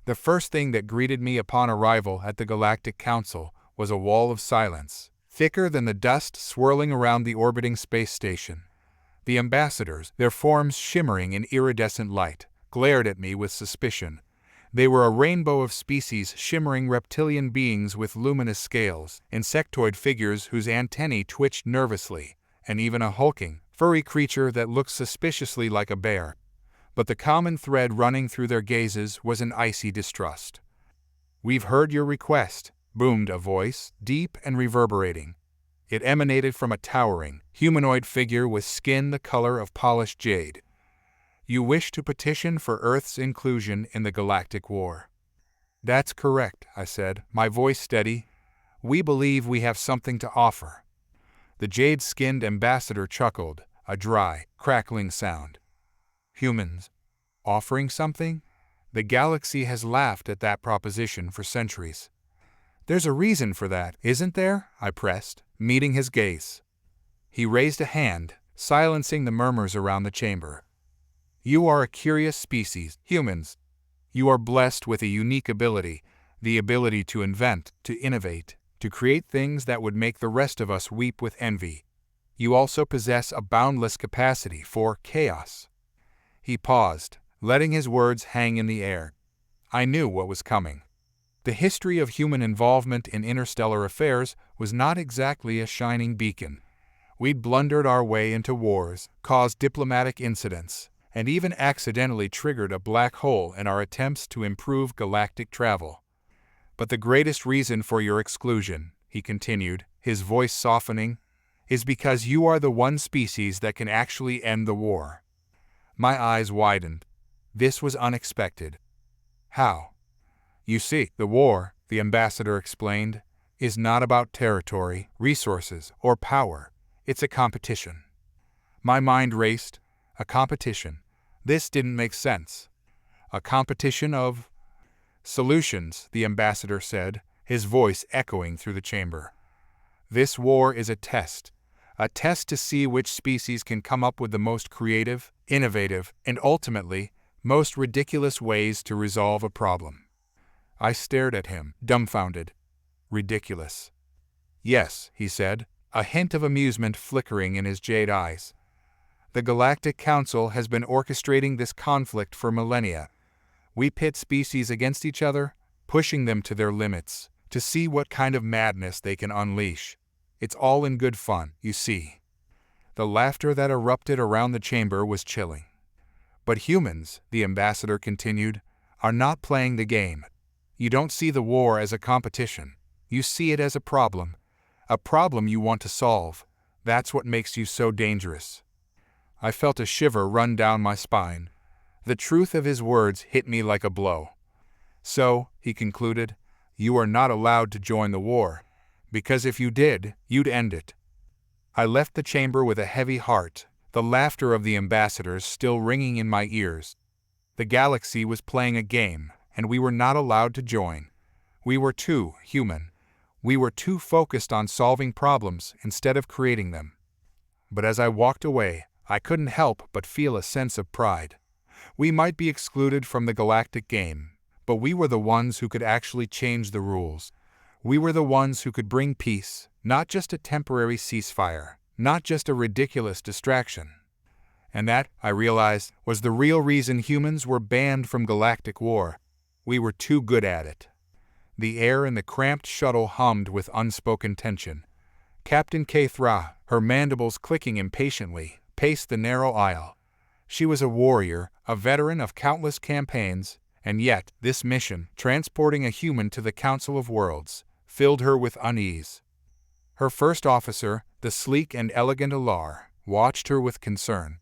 The first thing that greeted me upon arrival at the Galactic Council was a wall of silence, thicker than the dust swirling around the orbiting space station. The ambassadors, their forms shimmering in iridescent light, glared at me with suspicion. They were a rainbow of species, shimmering reptilian beings with luminous scales, insectoid figures whose antennae twitched nervously, and even a hulking, furry creature that looked suspiciously like a bear. But the common thread running through their gazes was an icy distrust. "We've heard your request," boomed a voice, deep and reverberating. It emanated from a towering, humanoid figure with skin the color of polished jade. "You wish to petition for Earth's inclusion in the Galactic War." "That's correct," I said, my voice steady. "We believe we have something to offer." The jade-skinned ambassador chuckled, a dry, crackling sound. "Humans offering something? The galaxy has laughed at that proposition for centuries." "There's a reason for that, isn't there?" I pressed, meeting his gaze. He raised a hand, silencing the murmurs around the chamber. "You are a curious species, humans. You are blessed with a unique ability, the ability to invent, to innovate, to create things that would make the rest of us weep with envy. You also possess a boundless capacity for chaos." He paused, letting his words hang in the air. I knew what was coming. The history of human involvement in interstellar affairs was not exactly a shining beacon. We'd blundered our way into wars, caused diplomatic incidents, and even accidentally triggered a black hole in our attempts to improve galactic travel. "But the greatest reason for your exclusion," he continued, his voice softening, "is because you are the one species that can actually end the war." My eyes widened. This was unexpected. "How?" "You see, the war," the ambassador explained, "is not about territory, resources, or power. It's a competition." My mind raced. A competition. This didn't make sense. "A competition of solutions," the ambassador said, his voice echoing through the chamber. "This war is a test to see which species can come up with the most creative, innovative, and ultimately, most ridiculous ways to resolve a problem." I stared at him, dumbfounded. "Ridiculous?" "Yes," he said, a hint of amusement flickering in his jade eyes. "The Galactic Council has been orchestrating this conflict for millennia. We pit species against each other, pushing them to their limits, to see what kind of madness they can unleash. It's all in good fun, you see." The laughter that erupted around the chamber was chilling. "But humans," the ambassador continued, "are not playing the game. You don't see the war as a competition. You see it as a problem you want to solve. That's what makes you so dangerous." I felt a shiver run down my spine. The truth of his words hit me like a blow. "So," he concluded, "you are not allowed to join the war, because if you did, you'd end it." I left the chamber with a heavy heart, the laughter of the ambassadors still ringing in my ears. The galaxy was playing a game, and we were not allowed to join. We were too human. We were too focused on solving problems instead of creating them. But as I walked away, I couldn't help but feel a sense of pride. We might be excluded from the galactic game, but we were the ones who could actually change the rules. We were the ones who could bring peace, not just a temporary ceasefire, not just a ridiculous distraction. And that, I realized, was the real reason humans were banned from galactic war. We were too good at it. The air in the cramped shuttle hummed with unspoken tension. Captain Kathra, her mandibles clicking impatiently, paced the narrow aisle. She was a warrior, a veteran of countless campaigns, and yet this mission, transporting a human to the Council of Worlds, filled her with unease. Her first officer, the sleek and elegant Alar, watched her with concern.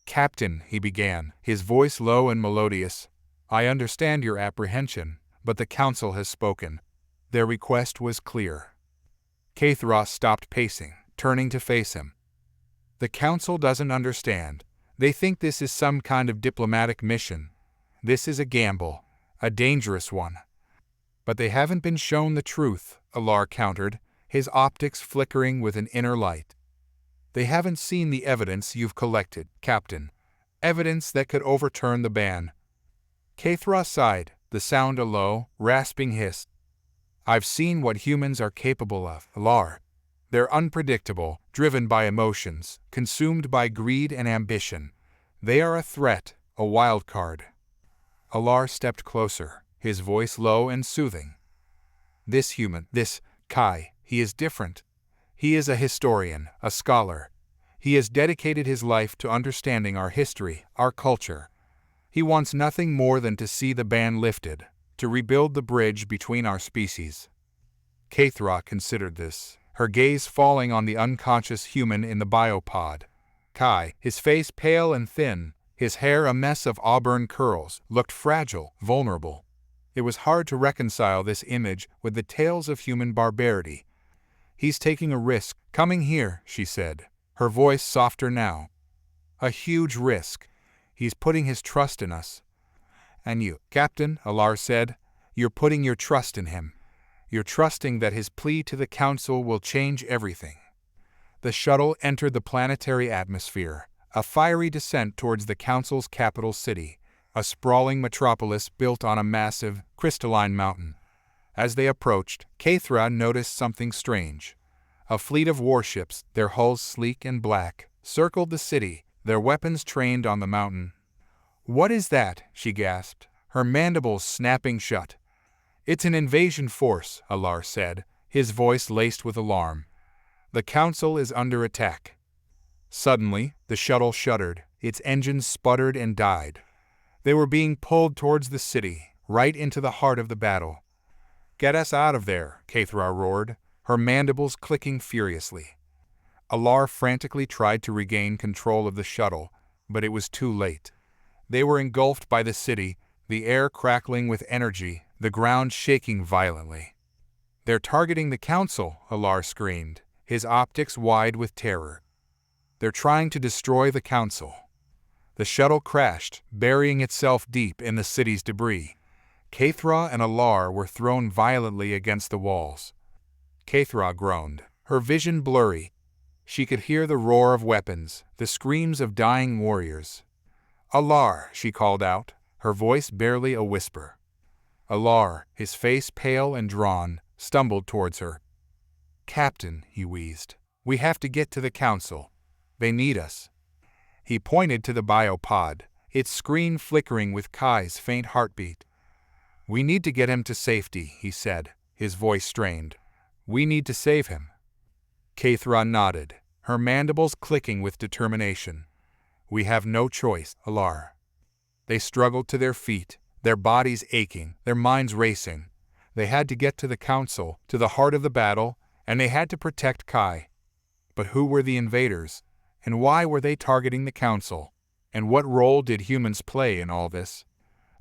"Captain," he began, his voice low and melodious, "I understand your apprehension, but the Council has spoken." Their request was clear. Kathra stopped pacing, turning to face him. "The Council doesn't understand. They think this is some kind of diplomatic mission. This is a gamble, a dangerous one." "But they haven't been shown the truth," Alar countered, his optics flickering with an inner light. "They haven't seen the evidence you've collected, Captain. Evidence that could overturn the ban." Kathra sighed, the sound a low, rasping hiss. I've seen what humans are capable of, Alar. They're unpredictable, driven by emotions, consumed by greed and ambition. They are a threat, a wildcard. Alar stepped closer, his voice low and soothing. This human, this Kai, he is different. He is a historian, a scholar. He has dedicated his life to understanding our history, our culture. He wants nothing more than to see the ban lifted, to rebuild the bridge between our species. Kathra considered this, her gaze falling on the unconscious human in the biopod. Kai, his face pale and thin, his hair a mess of auburn curls, looked fragile, vulnerable. It was hard to reconcile this image with the tales of human barbarity. He's taking a risk, coming here, she said, her voice softer now. A huge risk. He's putting his trust in us. And you, Captain, Alar said, you're putting your trust in him. You're trusting that his plea to the Council will change everything. The shuttle entered the planetary atmosphere, a fiery descent towards the Council's capital city, a sprawling metropolis built on a massive, crystalline mountain. As they approached, Kathra noticed something strange. A fleet of warships, their hulls sleek and black, circled the city, their weapons trained on the mountain. "What is that?" she gasped, her mandibles snapping shut. "It's an invasion force," Alar said, his voice laced with alarm. "The Council is under attack." Suddenly, the shuttle shuddered, its engines sputtered and died. They were being pulled towards the city, right into the heart of the battle. "Get us out of there," Kathra roared, her mandibles clicking furiously. Alar frantically tried to regain control of the shuttle, but it was too late. They were engulfed by the city, the air crackling with energy, the ground shaking violently. "They're targeting the Council," Alar screamed, his optics wide with terror. "They're trying to destroy the Council." The shuttle crashed, burying itself deep in the city's debris. Kathra and Alar were thrown violently against the walls. Kathra groaned, her vision blurry. She could hear the roar of weapons, the screams of dying warriors. "Alar," she called out, her voice barely a whisper. Alar, his face pale and drawn, stumbled towards her. "Captain," he wheezed, "we have to get to the Council. They need us." He pointed to the biopod, its screen flickering with Kai's faint heartbeat. "We need to get him to safety," he said, his voice strained. "We need to save him." Kathra nodded, her mandibles clicking with determination. "We have no choice, Alar." They struggled to their feet, their bodies aching, their minds racing. They had to get to the Council, to the heart of the battle, and they had to protect Kai. But who were the invaders? And why were they targeting the Council? And what role did humans play in all this?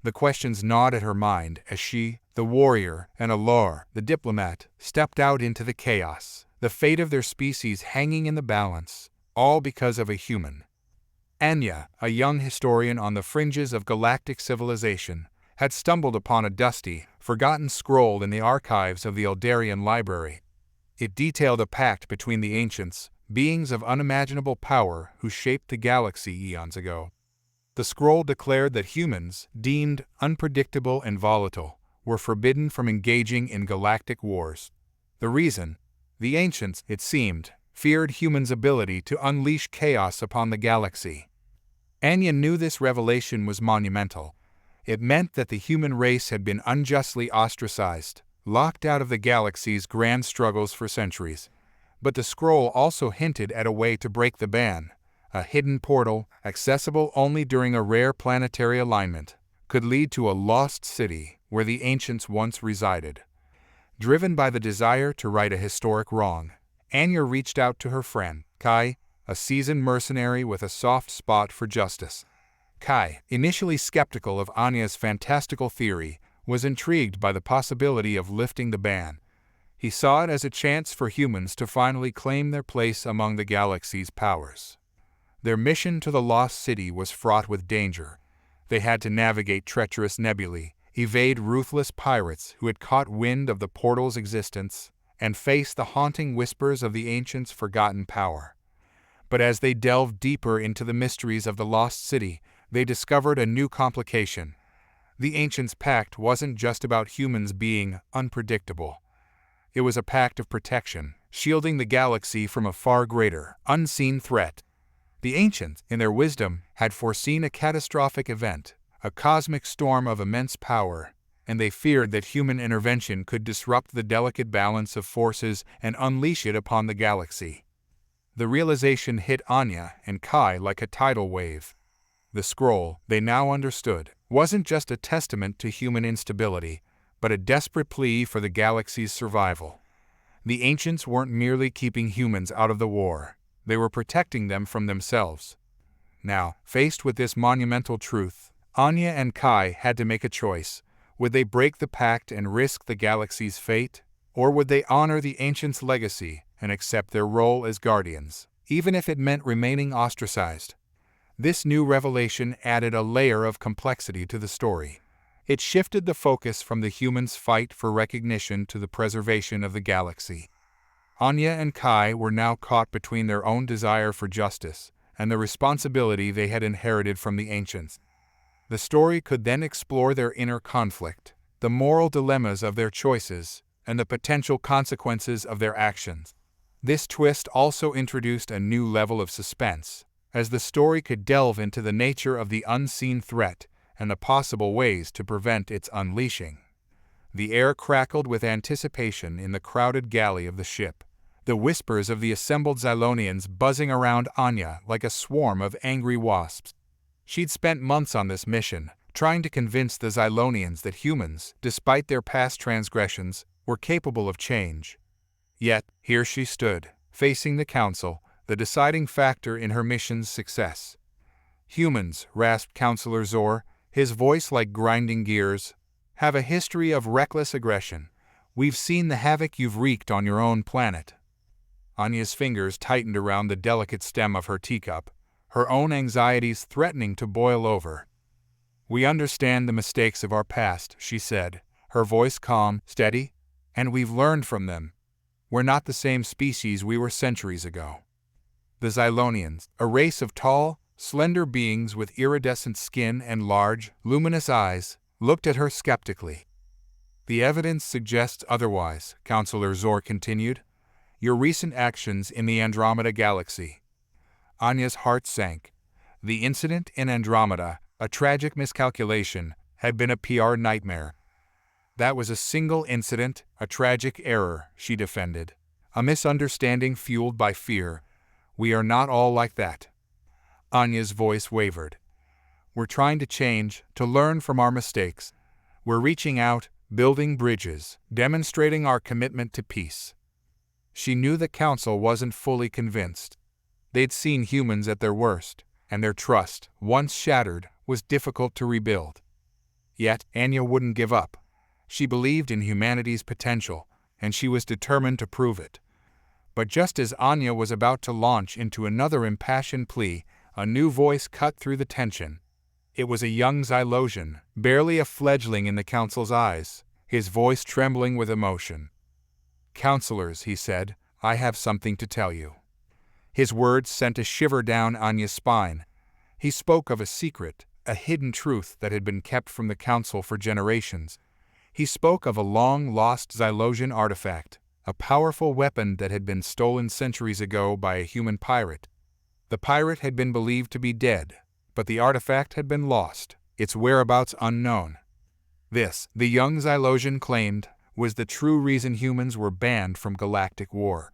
The questions gnawed at her mind as she, the warrior, and Alar, the diplomat, stepped out into the chaos, the fate of their species hanging in the balance, all because of a human. Anya, a young historian on the fringes of galactic civilization, had stumbled upon a dusty, forgotten scroll in the archives of the Eldarian library. It detailed a pact between the ancients, beings of unimaginable power who shaped the galaxy eons ago. The scroll declared that humans, deemed unpredictable and volatile, were forbidden from engaging in galactic wars. The reason? The ancients, it seemed, feared humans' ability to unleash chaos upon the galaxy. Anya knew this revelation was monumental. It meant that the human race had been unjustly ostracized, locked out of the galaxy's grand struggles for centuries. But the scroll also hinted at a way to break the ban. A hidden portal, accessible only during a rare planetary alignment, could lead to a lost city where the ancients once resided. Driven by the desire to right a historic wrong, Anya reached out to her friend, Kai, a seasoned mercenary with a soft spot for justice. Kai, initially skeptical of Anya's fantastical theory, was intrigued by the possibility of lifting the ban. He saw it as a chance for humans to finally claim their place among the galaxy's powers. Their mission to the Lost City was fraught with danger. They had to navigate treacherous nebulae, evade ruthless pirates who had caught wind of the portal's existence, and face the haunting whispers of the ancients' forgotten power. But as they delved deeper into the mysteries of the Lost City, they discovered a new complication. The Ancients' pact wasn't just about humans being unpredictable. It was a pact of protection, shielding the galaxy from a far greater, unseen threat. The Ancients, in their wisdom, had foreseen a catastrophic event, a cosmic storm of immense power, and they feared that human intervention could disrupt the delicate balance of forces and unleash it upon the galaxy. The realization hit Anya and Kai like a tidal wave. The scroll, they now understood, wasn't just a testament to human instability, but a desperate plea for the galaxy's survival. The Ancients weren't merely keeping humans out of the war, they were protecting them from themselves. Now, faced with this monumental truth, Anya and Kai had to make a choice. Would they break the pact and risk the galaxy's fate? Or would they honor the Ancients' legacy and accept their role as guardians, even if it meant remaining ostracized? This new revelation added a layer of complexity to the story. It shifted the focus from the humans' fight for recognition to the preservation of the galaxy. Anya and Kai were now caught between their own desire for justice and the responsibility they had inherited from the Ancients. The story could then explore their inner conflict, the moral dilemmas of their choices, and the potential consequences of their actions. This twist also introduced a new level of suspense, as the story could delve into the nature of the unseen threat and the possible ways to prevent its unleashing. The air crackled with anticipation in the crowded galley of the ship, the whispers of the assembled Xylonians buzzing around Anya like a swarm of angry wasps. She'd spent months on this mission, trying to convince the Xylonians that humans, despite their past transgressions, were capable of change. Yet, here she stood, facing the Council, the deciding factor in her mission's success. Humans, rasped Counselor Zor, his voice like grinding gears, have a history of reckless aggression. We've seen the havoc you've wreaked on your own planet. Anya's fingers tightened around the delicate stem of her teacup, her own anxieties threatening to boil over. We understand the mistakes of our past, she said, her voice calm, steady, and we've learned from them. We're not the same species we were centuries ago. The Xylonians, a race of tall, slender beings with iridescent skin and large, luminous eyes, looked at her skeptically. The evidence suggests otherwise, Counselor Zor continued. Your recent actions in the Andromeda galaxy. Anya's heart sank. The incident in Andromeda, a tragic miscalculation, had been a PR nightmare. That was a single incident, a tragic error, she defended. A misunderstanding fueled by fear. We are not all like that. Anya's voice wavered. We're trying to change, to learn from our mistakes. We're reaching out, building bridges, demonstrating our commitment to peace. She knew the Council wasn't fully convinced. They'd seen humans at their worst, and their trust, once shattered, was difficult to rebuild. Yet, Anya wouldn't give up. She believed in humanity's potential, and she was determined to prove it. But just as Anya was about to launch into another impassioned plea, a new voice cut through the tension. It was a young Xylosian, barely a fledgling in the Council's eyes, his voice trembling with emotion. Counselors, he said, I have something to tell you. His words sent a shiver down Anya's spine. He spoke of a secret, a hidden truth that had been kept from the Council for generations. He spoke of a long-lost Xylosian artifact, a powerful weapon that had been stolen centuries ago by a human pirate. The pirate had been believed to be dead, but the artifact had been lost, its whereabouts unknown. This, the young Xylosian claimed, was the true reason humans were banned from galactic war.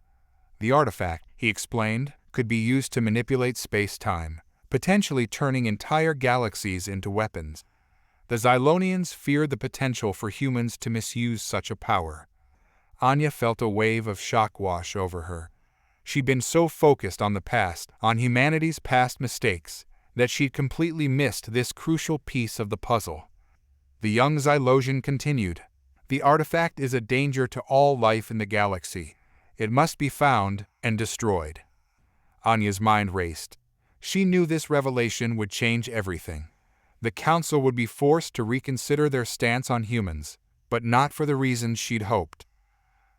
The artifact, he explained, could be used to manipulate space-time, potentially turning entire galaxies into weapons. The Xylonians feared the potential for humans to misuse such a power. Anya felt a wave of shock wash over her. She'd been so focused on the past, on humanity's past mistakes, that she'd completely missed this crucial piece of the puzzle. The young Xylosian continued, The artifact is a danger to all life in the galaxy. It must be found and destroyed. Anya's mind raced. She knew this revelation would change everything. The Council would be forced to reconsider their stance on humans, but not for the reasons she'd hoped.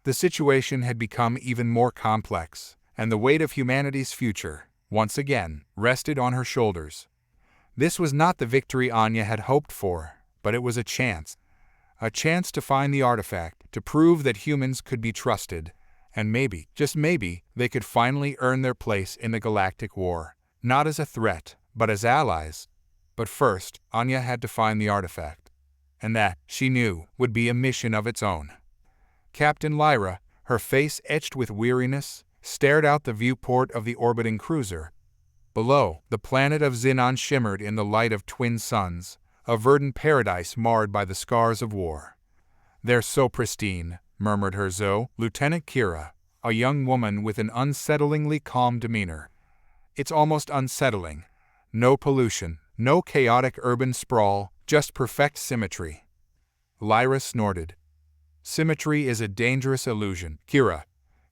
The situation had become even more complex, and the weight of humanity's future, once again, rested on her shoulders. This was not the victory Anya had hoped for, But it was a chance. A chance to find the artifact, to prove that humans could be trusted, and maybe, just maybe, they could finally earn their place in the galactic war, not as a threat, but as allies. But first, Anya had to find the artifact, and that, she knew, would be a mission of its own. Captain Lyra, her face etched with weariness, stared out the viewport of the orbiting cruiser. Below, the planet of Xenon shimmered in the light of twin suns, a verdant paradise marred by the scars of war. "They're so pristine," murmured her Zoe, Lieutenant Kira, a young woman with an unsettlingly calm demeanor. "It's almost unsettling. No pollution, no chaotic urban sprawl, just perfect symmetry." Lyra snorted. "Symmetry is a dangerous illusion, Kira.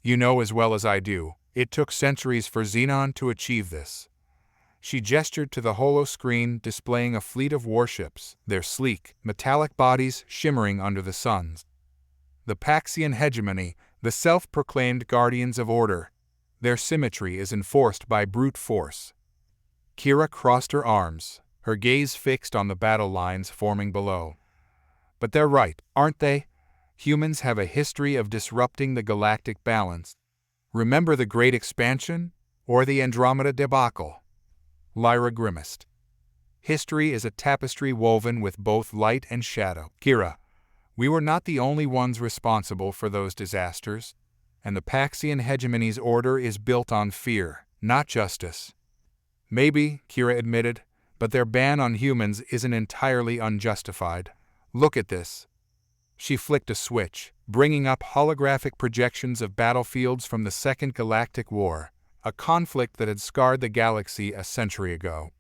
You know as well as I do, it took centuries for Xenon to achieve this." She gestured to the holo-screen displaying a fleet of warships, their sleek, metallic bodies shimmering under the suns. The Paxian hegemony, the self-proclaimed guardians of order. Their symmetry is enforced by brute force. Kira crossed her arms, her gaze fixed on the battle lines forming below. "But they're right, aren't they? Humans have a history of disrupting the galactic balance. Remember the Great Expansion? Or the Andromeda debacle?" Lyra grimaced. "History is a tapestry woven with both light and shadow. Kira, we were not the only ones responsible for those disasters, and the Paxian hegemony's order is built on fear, not justice." "Maybe," Kira admitted, "but their ban on humans isn't entirely unjustified. Look at this." She flicked a switch, bringing up holographic projections of battlefields from the Second Galactic War, a conflict that had scarred the galaxy a century ago.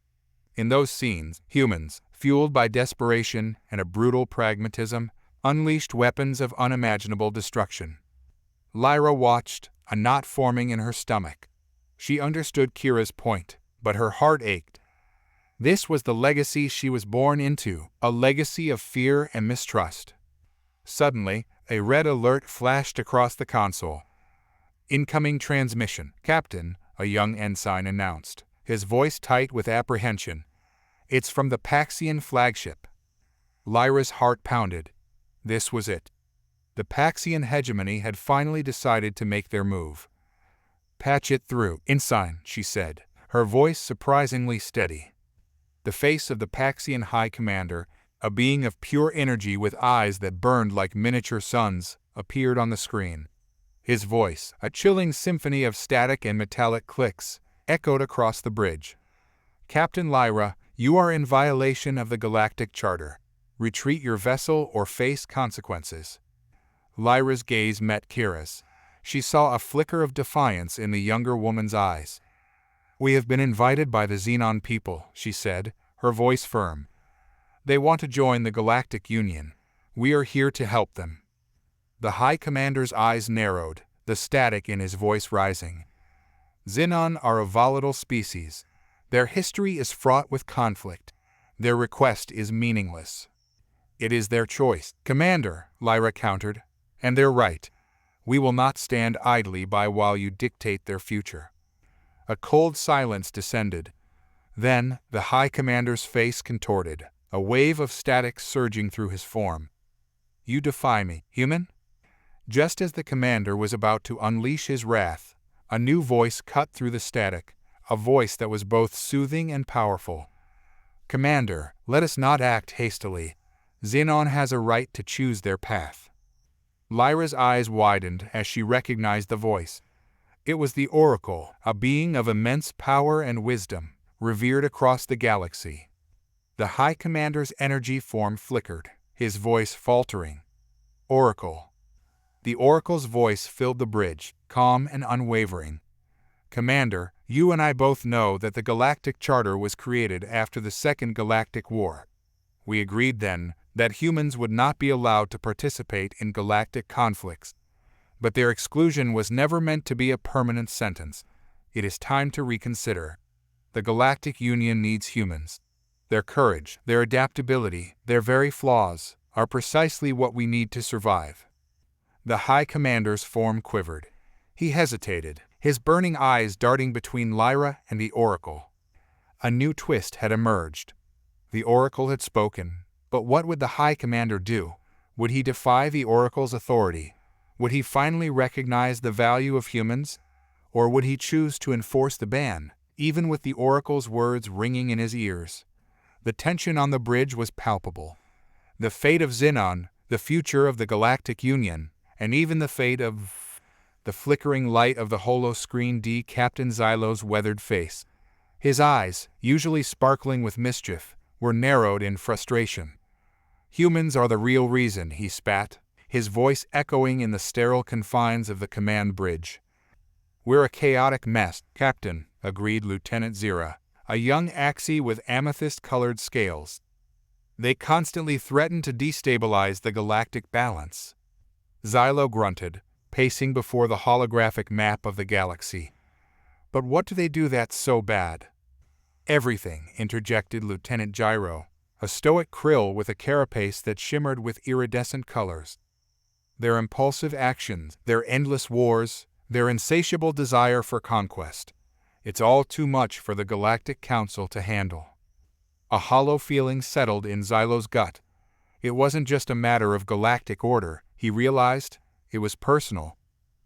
In those scenes, humans, fueled by desperation and a brutal pragmatism, unleashed weapons of unimaginable destruction. Lyra watched, a knot forming in her stomach. She understood Kira's point, but her heart ached. This was the legacy she was born into, a legacy of fear and mistrust. Suddenly, a red alert flashed across the console. "Incoming transmission, Captain," a young ensign announced, his voice tight with apprehension. "It's from the Paxian flagship." Lyra's heart pounded. This was it. The Paxian hegemony had finally decided to make their move. "Patch it through, ensign," she said, her voice surprisingly steady. The face of the Paxian High Commander, a being of pure energy with eyes that burned like miniature suns, appeared on the screen. His voice, a chilling symphony of static and metallic clicks, echoed across the bridge. "Captain Lyra, you are in violation of the Galactic Charter. Retreat your vessel or face consequences." Lyra's gaze met Kira's. She saw a flicker of defiance in the younger woman's eyes. "We have been invited by the Xenon people," she said, her voice firm. "They want to join the Galactic Union. We are here to help them." The High Commander's eyes narrowed, the static in his voice rising. "Xenon are a volatile species. Their history is fraught with conflict. Their request is meaningless." "It is their choice, Commander," Lyra countered. "And they're right. We will not stand idly by while you dictate their future." A cold silence descended. Then, the High Commander's face contorted, a wave of static surging through his form. "You defy me, human?" Just as the commander was about to unleash his wrath, a new voice cut through the static, a voice that was both soothing and powerful. "Commander, let us not act hastily. Xenon has a right to choose their path." Lyra's eyes widened as she recognized the voice. It was the Oracle, a being of immense power and wisdom, revered across the galaxy. The High Commander's energy form flickered, his voice faltering. "Oracle." The Oracle's voice filled the bridge, calm and unwavering. "Commander, you and I both know that the Galactic Charter was created after the Second Galactic War. We agreed then that humans would not be allowed to participate in galactic conflicts. But their exclusion was never meant to be a permanent sentence. It is time to reconsider. The Galactic Union needs humans. Their courage, their adaptability, their very flaws, are precisely what we need to survive." The High Commander's form quivered. He hesitated, his burning eyes darting between Lyra and the Oracle. A new twist had emerged. The Oracle had spoken, But what would the High Commander do? Would he defy the Oracle's authority? Would he finally recognize the value of humans? Or would he choose to enforce the ban, even with the Oracle's words ringing in his ears? The tension on the bridge was palpable. The fate of Xenon, the future of the Galactic Union, and even the fate of... The flickering light of the holo-screen D Captain Xylo's weathered face. His eyes, usually sparkling with mischief, were narrowed in frustration. "Humans are the real reason," he spat, his voice echoing in the sterile confines of the command bridge. "We're a chaotic mess, Captain," agreed Lieutenant Zira, a young Axie with amethyst-colored scales. "They constantly threaten to destabilize the galactic balance." Xylo grunted, pacing before the holographic map of the galaxy. "But what do they do that's so bad?" "Everything," interjected Lieutenant Gyro, a stoic krill with a carapace that shimmered with iridescent colors. "Their impulsive actions, their endless wars, their insatiable desire for conquest. It's all too much for the Galactic Council to handle." A hollow feeling settled in Xylo's gut. It wasn't just a matter of galactic order, he realized. It was personal.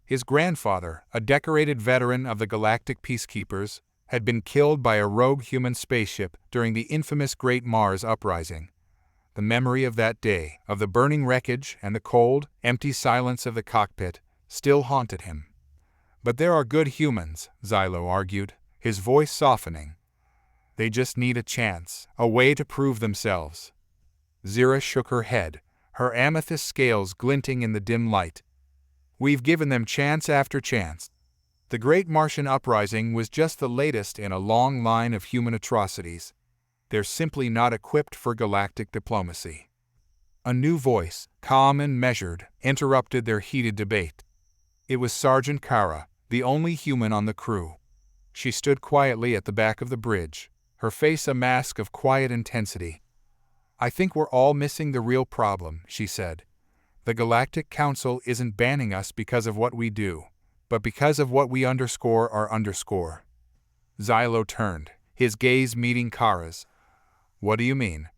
His grandfather, a decorated veteran of the Galactic Peacekeepers, had been killed by a rogue human spaceship during the infamous Great Mars Uprising. The memory of that day, of the burning wreckage and the cold, empty silence of the cockpit, still haunted him. "But there are good humans," Xylo argued, his voice softening. "They just need a chance, a way to prove themselves." Zira shook her head, her amethyst scales glinting in the dim light. "We've given them chance after chance. The Great Martian Uprising was just the latest in a long line of human atrocities. They're simply not equipped for galactic diplomacy." A new voice, calm and measured, interrupted their heated debate. It was Sergeant Kara, the only human on the crew. She stood quietly at the back of the bridge, her face a mask of quiet intensity. "I think we're all missing the real problem," she said. "The Galactic Council isn't banning us because of what we do, but because of what we underscore our underscore." Xylo turned, his gaze meeting Kara's. "What do you mean?"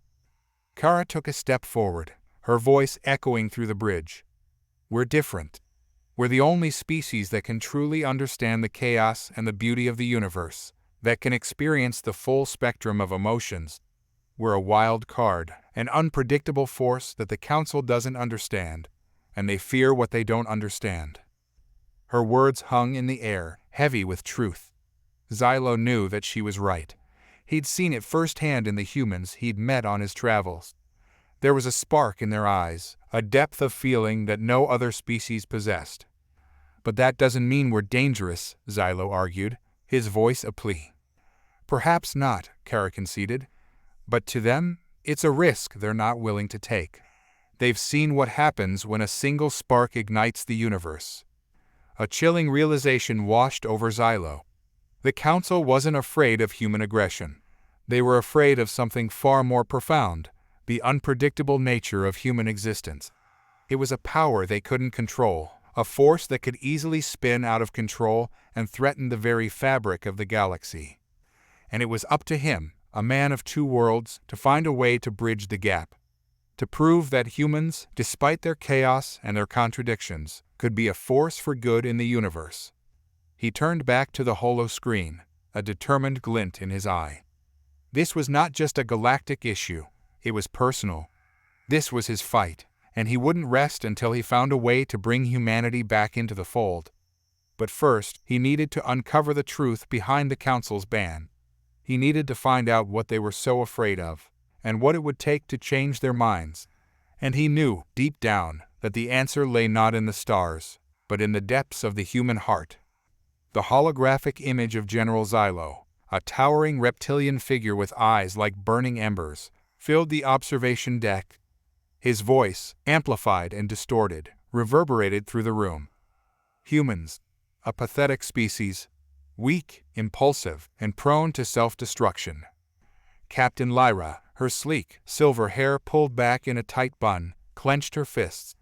Kara took a step forward, her voice echoing through the bridge. "We're different. We're the only species that can truly understand the chaos and the beauty of the universe, that can experience the full spectrum of emotions. We're a wild card, an unpredictable force that the Council doesn't understand, and they fear what they don't understand." Her words hung in the air, heavy with truth. Xylo knew that she was right. He'd seen it firsthand in the humans he'd met on his travels. There was a spark in their eyes, a depth of feeling that no other species possessed. "But that doesn't mean we're dangerous," Xylo argued, his voice a plea. "Perhaps not," Kara conceded. "But to them, it's a risk they're not willing to take. They've seen what happens when a single spark ignites the universe." A chilling realization washed over Xylo. The Council wasn't afraid of human aggression. They were afraid of something far more profound, the unpredictable nature of human existence. It was a power they couldn't control, a force that could easily spin out of control and threaten the very fabric of the galaxy. And it was up to him, a man of two worlds, to find a way to bridge the gap. To prove that humans, despite their chaos and their contradictions, could be a force for good in the universe. He turned back to the holo-screen, a determined glint in his eye. This was not just a galactic issue, it was personal. This was his fight, and he wouldn't rest until he found a way to bring humanity back into the fold. But first, he needed to uncover the truth behind the Council's ban. He needed to find out what they were so afraid of, and what it would take to change their minds. And he knew, deep down, that the answer lay not in the stars, but in the depths of the human heart. The holographic image of General Xylo, a towering reptilian figure with eyes like burning embers, filled the observation deck. His voice, amplified and distorted, reverberated through the room. "Humans, a pathetic species, weak, impulsive, and prone to self-destruction." Captain Lyra, her sleek, silver hair pulled back in a tight bun, clenched her fists.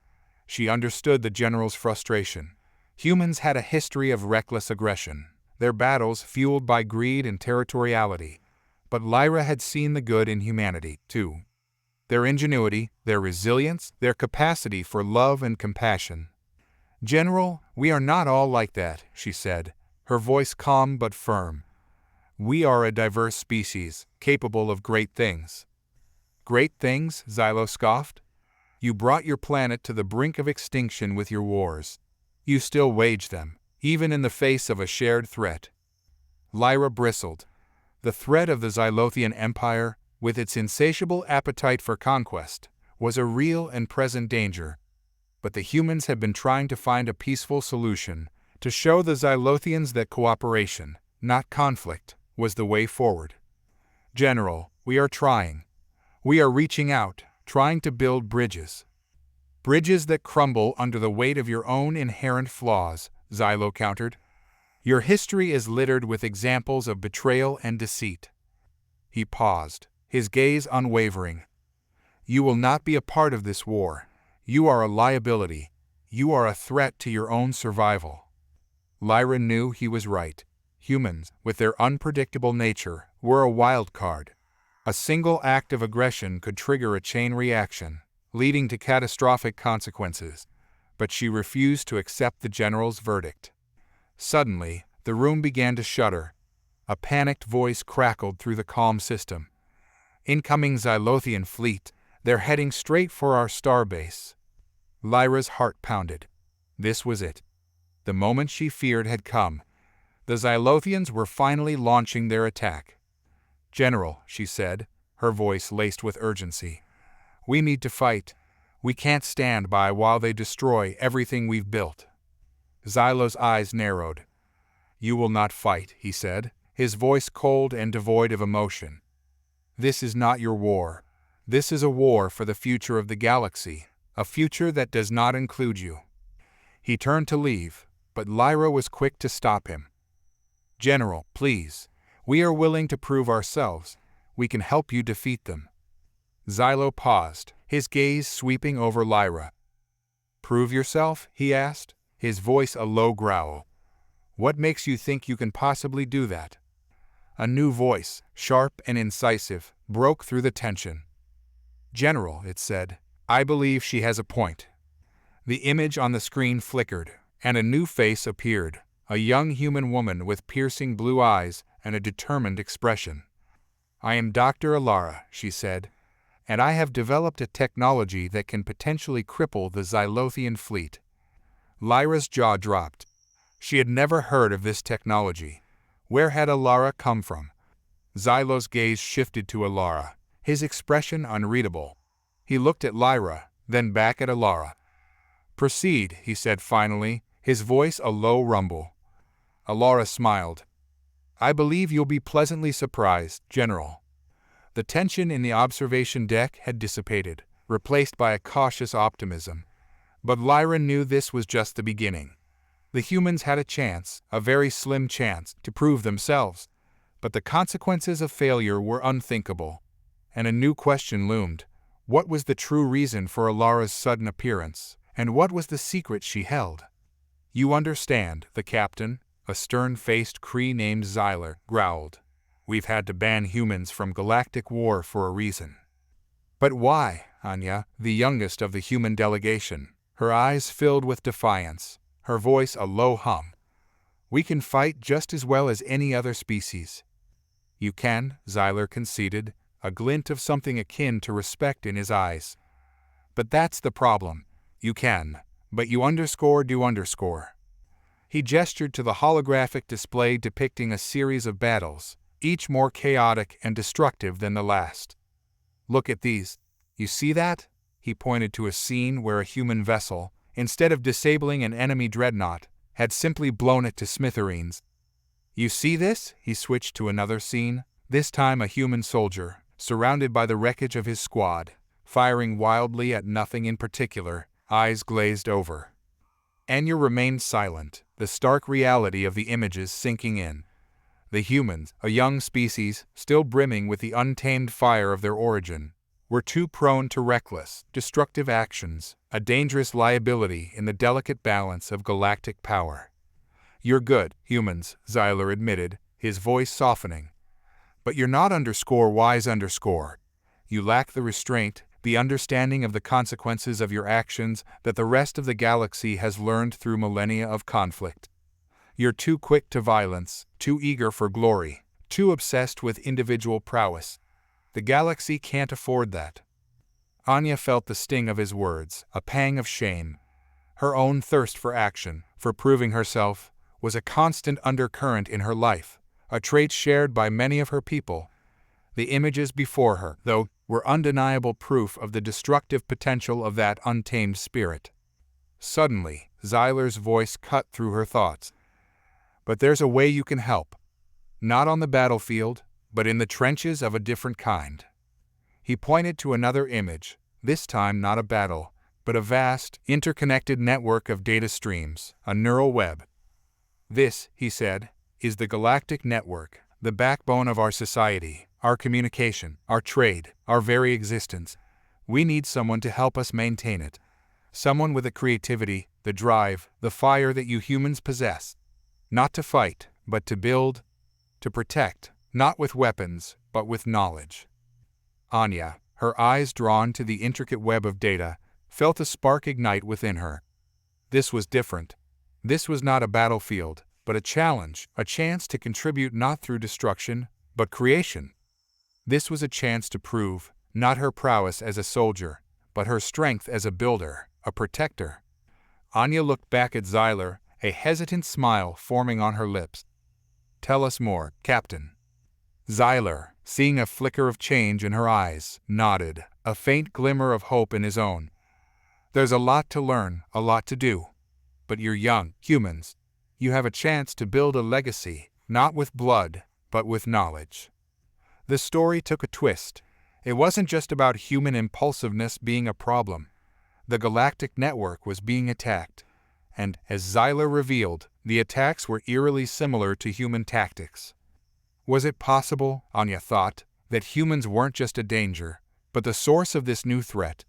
She understood the general's frustration. Humans had a history of reckless aggression, their battles fueled by greed and territoriality. But Lyra had seen the good in humanity, too. their ingenuity, their resilience, their capacity for love and compassion. "General, we are not all like that," she said, her voice calm but firm. "We are a diverse species, capable of great things." "Great things?" Xylo scoffed. "You brought your planet to the brink of extinction with your wars. You still wage them, even in the face of a shared threat." Lyra bristled. The threat of the Xylothian Empire, with its insatiable appetite for conquest, was a real and present danger. But the humans had been trying to find a peaceful solution, to show the Xylothians that cooperation, not conflict, was the way forward. "General, we are trying. We are reaching out, trying to build bridges. Bridges that crumble under the weight of your own inherent flaws," Xylo countered. "Your history is littered with examples of betrayal and deceit." He paused, his gaze unwavering. "You will not be a part of this war. You are a liability. You are a threat to your own survival." Lyra knew he was right. Humans, with their unpredictable nature, were a wild card. A single act of aggression could trigger a chain reaction, leading to catastrophic consequences, but she refused to accept the general's verdict. Suddenly, the room began to shudder. A panicked voice crackled through the calm system. "Incoming Xylothian fleet. They're heading straight for our starbase." Lyra's heart pounded. This was it. The moment she feared had come. The Xylothians were finally launching their attack. "General," she said, her voice laced with urgency, "we need to fight. We can't stand by while they destroy everything we've built." Xylo's eyes narrowed. "You will not fight," he said, his voice cold and devoid of emotion. "This is not your war. This is a war for the future of the galaxy, a future that does not include you." He turned to leave, but Lyra was quick to stop him. "General, please. We are willing to prove ourselves. We can help you defeat them." Xylo paused, his gaze sweeping over Lyra. "Prove yourself?" he asked, his voice a low growl. "What makes you think you can possibly do that?" A new voice, sharp and incisive, broke through the tension. "General," it said, "I believe she has a point." The image on the screen flickered, and a new face appeared, a young human woman with piercing blue eyes and a determined expression. "I am Dr. Alara," she said, "and I have developed a technology that can potentially cripple the Xylothian fleet." Lyra's jaw dropped. She had never heard of this technology. Where had Alara come from? Xylo's gaze shifted to Alara, his expression unreadable. He looked at Lyra, then back at Alara. "Proceed," he said finally, his voice a low rumble. Alara smiled. "I believe you'll be pleasantly surprised, General." The tension in the observation deck had dissipated, replaced by a cautious optimism. But Lyra knew this was just the beginning. The humans had a chance, a very slim chance, to prove themselves. But the consequences of failure were unthinkable. And a new question loomed. What was the true reason for Alara's sudden appearance, and what was the secret she held? "You understand," the captain, a stern-faced Cree named Xyler, growled. "We've had to ban humans from galactic war for a reason." "But why?" Anya, the youngest of the human delegation, her eyes filled with defiance, her voice a low hum. "We can fight just as well as any other species." "You can," Xyler conceded, a glint of something akin to respect in his eyes. "But that's the problem. You can, but you do underscore." He gestured to the holographic display depicting a series of battles, each more chaotic and destructive than the last. "Look at these. You see that?" He pointed to a scene where a human vessel, instead of disabling an enemy dreadnought, had simply blown it to smithereens. "You see this?" He switched to another scene, this time a human soldier, surrounded by the wreckage of his squad, firing wildly at nothing in particular, eyes glazed over. Anya remained silent, the stark reality of the images sinking in. The humans, a young species, still brimming with the untamed fire of their origin, were too prone to reckless, destructive actions, a dangerous liability in the delicate balance of galactic power. "You're good, humans," Xyler admitted, his voice softening. "But you're not wise. You lack the restraint, the understanding of the consequences of your actions that the rest of the galaxy has learned through millennia of conflict. You're too quick to violence, too eager for glory, too obsessed with individual prowess. The galaxy can't afford that. Anya felt the sting of his words, a pang of shame. Her own thirst for action, for proving herself, was a constant undercurrent in her life, a trait shared by many of her people. The images before her, though, were undeniable proof of the destructive potential of that untamed spirit. Suddenly, Zyler's voice cut through her thoughts. But there's a way you can help. Not on the battlefield, but in the trenches of a different kind. He pointed to another image, this time not a battle, but a vast, interconnected network of data streams, a neural web. This, he said, is the Galactic Network, the backbone of our society, our communication, our trade, our very existence. We need someone to help us maintain it. Someone with the creativity, the drive, the fire that you humans possess. Not to fight, but to build, to protect, not with weapons, but with knowledge. Anya, her eyes drawn to the intricate web of data, felt a spark ignite within her. This was different. This was not a battlefield, but a challenge, a chance to contribute not through destruction, but creation. This was a chance to prove, not her prowess as a soldier, but her strength as a builder, a protector. Anya looked back at Zyler, a hesitant smile forming on her lips. "Tell us more, Captain." Zyler, seeing a flicker of change in her eyes, nodded, a faint glimmer of hope in his own. "There's a lot to learn, a lot to do. But you're young, humans. You have a chance to build a legacy, not with blood, but with knowledge." The story took a twist. It wasn't just about human impulsiveness being a problem. The Galactic Network was being attacked. And, as Zyler revealed, the attacks were eerily similar to human tactics. Was it possible, Anya thought, that humans weren't just a danger, but the source of this new threat?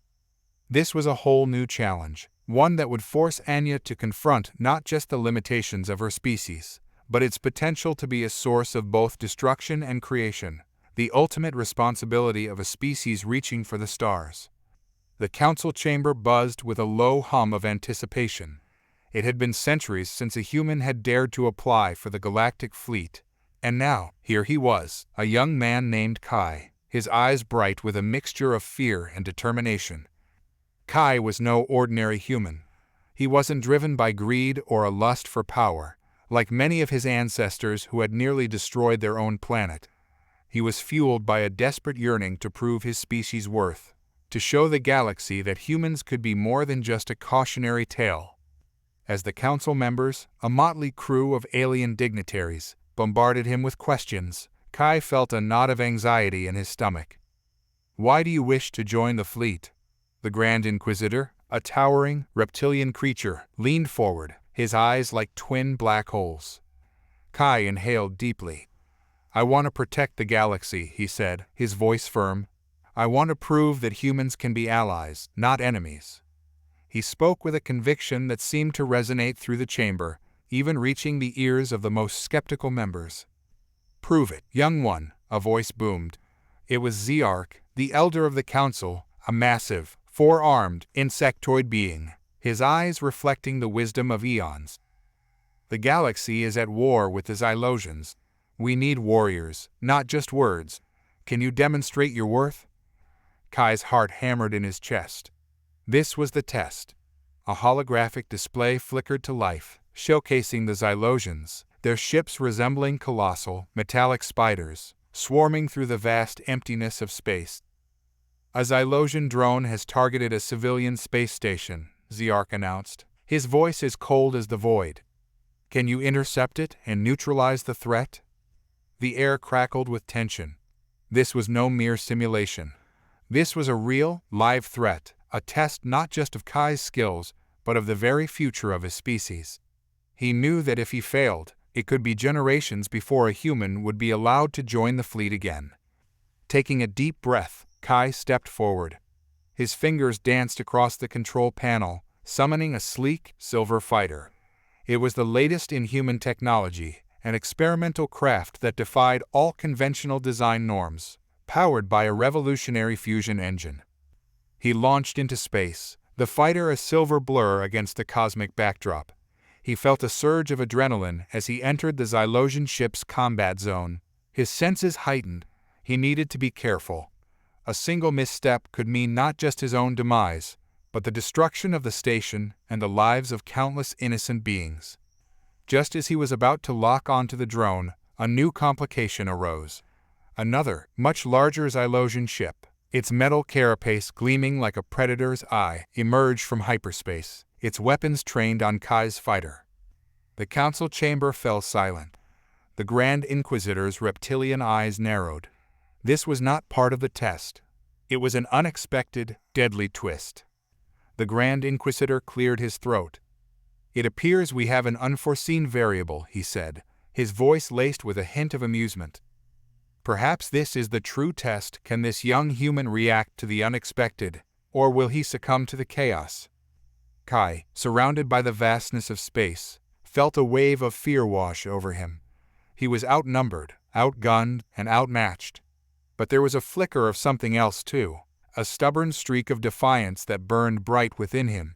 This was a whole new challenge, one that would force Anya to confront not just the limitations of her species, but its potential to be a source of both destruction and creation, the ultimate responsibility of a species reaching for the stars. The council chamber buzzed with a low hum of anticipation. It had been centuries since a human had dared to apply for the galactic fleet, and now, here he was, a young man named Kai, his eyes bright with a mixture of fear and determination. Kai was no ordinary human. He wasn't driven by greed or a lust for power, like many of his ancestors who had nearly destroyed their own planet. He was fueled by a desperate yearning to prove his species' worth, to show the galaxy that humans could be more than just a cautionary tale. As the council members, a motley crew of alien dignitaries, bombarded him with questions, Kai felt a knot of anxiety in his stomach. "Why do you wish to join the fleet?" The Grand Inquisitor, a towering, reptilian creature, leaned forward, his eyes like twin black holes. Kai inhaled deeply. "I want to protect the galaxy," he said, his voice firm. "I want to prove that humans can be allies, not enemies." He spoke with a conviction that seemed to resonate through the chamber, even reaching the ears of the most skeptical members. "Prove it, young one," a voice boomed. It was Ziark, the elder of the council, a massive, four-armed, insectoid being, his eyes reflecting the wisdom of eons. "The galaxy is at war with the Xylosians. We need warriors, not just words. Can you demonstrate your worth?" Kai's heart hammered in his chest. This was the test. A holographic display flickered to life, showcasing the Xylosians, their ships resembling colossal, metallic spiders, swarming through the vast emptiness of space. "A Xylosian drone has targeted a civilian space station," Ziark announced, his voice as cold as the void. "Can you intercept it and neutralize the threat?" The air crackled with tension. This was no mere simulation. This was a real, live threat, a test not just of Kai's skills, but of the very future of his species. He knew that if he failed, it could be generations before a human would be allowed to join the fleet again. Taking a deep breath, Kai stepped forward. His fingers danced across the control panel, summoning a sleek, silver fighter. It was the latest in human technology, an experimental craft that defied all conventional design norms, powered by a revolutionary fusion engine. He launched into space, the fighter a silver blur against the cosmic backdrop. He felt a surge of adrenaline as he entered the Xylosian ship's combat zone. His senses heightened. He needed to be careful. A single misstep could mean not just his own demise, but the destruction of the station and the lives of countless innocent beings. Just as he was about to lock onto the drone, a new complication arose. Another, much larger Xylosian ship, its metal carapace gleaming like a predator's eye, emerged from hyperspace, its weapons trained on Kai's fighter. The council chamber fell silent. The Grand Inquisitor's reptilian eyes narrowed. This was not part of the test. It was an unexpected, deadly twist. The Grand Inquisitor cleared his throat. "It appears we have an unforeseen variable," he said, his voice laced with a hint of amusement. "Perhaps this is the true test. Can this young human react to the unexpected, or will he succumb to the chaos?" Kai, surrounded by the vastness of space, felt a wave of fear wash over him. He was outnumbered, outgunned, and outmatched. But there was a flicker of something else too, a stubborn streak of defiance that burned bright within him.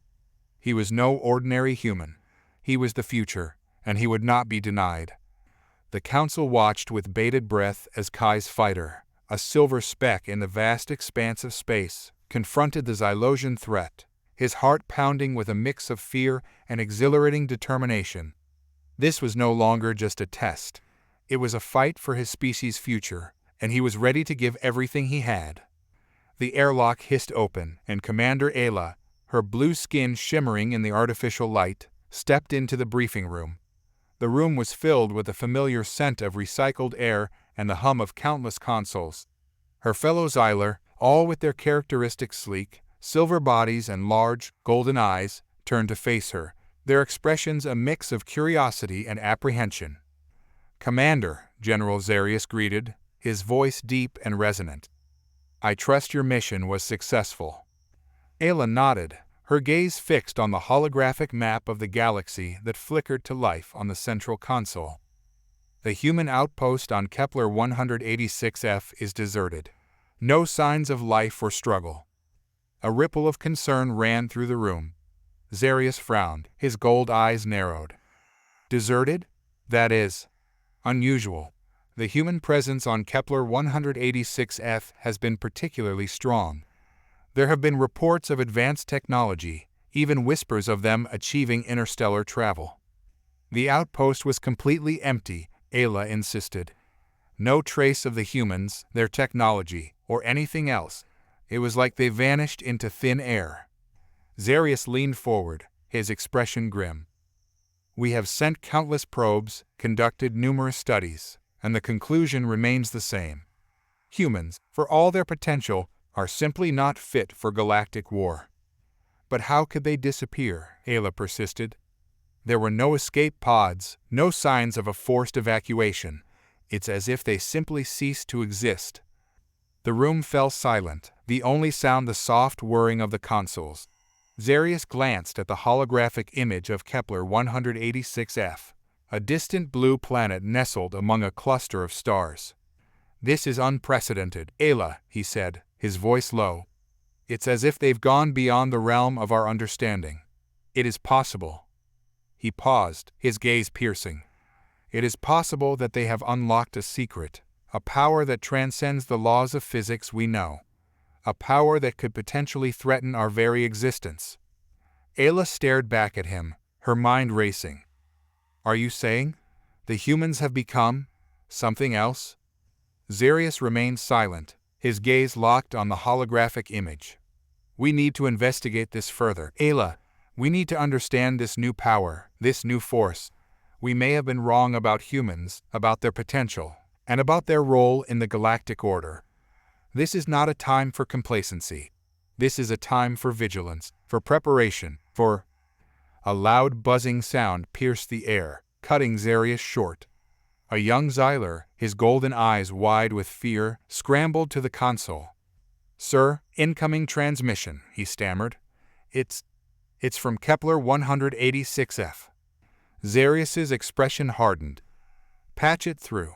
He was no ordinary human. He was the future, and he would not be denied. The council watched with bated breath as Kai's fighter, a silver speck in the vast expanse of space, confronted the Xylosian threat, his heart pounding with a mix of fear and exhilarating determination. This was no longer just a test. It was a fight for his species' future, and he was ready to give everything he had. The airlock hissed open, and Commander Ayla, her blue skin shimmering in the artificial light, stepped into the briefing room. The room was filled with the familiar scent of recycled air and the hum of countless consoles. Her fellow Xyler, all with their characteristic sleek, silver bodies and large, golden eyes, turned to face her, their expressions a mix of curiosity and apprehension. "Commander," General Xarius greeted, his voice deep and resonant. "I trust your mission was successful." Ayla nodded, her gaze fixed on the holographic map of the galaxy that flickered to life on the central console. "The human outpost on Kepler 186f is deserted. No signs of life or struggle." A ripple of concern ran through the room. Xarius frowned, his gold eyes narrowed. "Deserted? That is unusual. The human presence on Kepler 186f has been particularly strong. There have been reports of advanced technology, even whispers of them achieving interstellar travel." "The outpost was completely empty," Ayla insisted. "No trace of the humans, their technology, or anything else. It was like they vanished into thin air." Xarius leaned forward, his expression grim. "We have sent countless probes, conducted numerous studies, and the conclusion remains the same. Humans, for all their potential, are simply not fit for galactic war." "But how could they disappear?" Ayla persisted. "There were no escape pods, no signs of a forced evacuation. It's as if they simply ceased to exist." The room fell silent, the only sound the soft whirring of the consoles. Xarius glanced at the holographic image of Kepler 186f, a distant blue planet nestled among a cluster of stars. "This is unprecedented, Ayla," he said, his voice low. "It's as if they've gone beyond the realm of our understanding. It is possible." He paused, his gaze piercing. "It is possible that they have unlocked a secret, a power that transcends the laws of physics we know, a power that could potentially threaten our very existence." Ayla stared back at him, her mind racing. "Are you saying the humans have become something else?" Xarius remained silent, his gaze locked on the holographic image. "We need to investigate this further, Ayla. We need to understand this new power, this new force. We may have been wrong about humans, about their potential, and about their role in the galactic order. This is not a time for complacency. This is a time for vigilance, for preparation, for—" A loud buzzing sound pierced the air, cutting Xarius short. A young Xyler, his golden eyes wide with fear, scrambled to the console. "Sir, incoming transmission," he stammered. It's from Kepler 186f." Xarius's expression hardened. "Patch it through."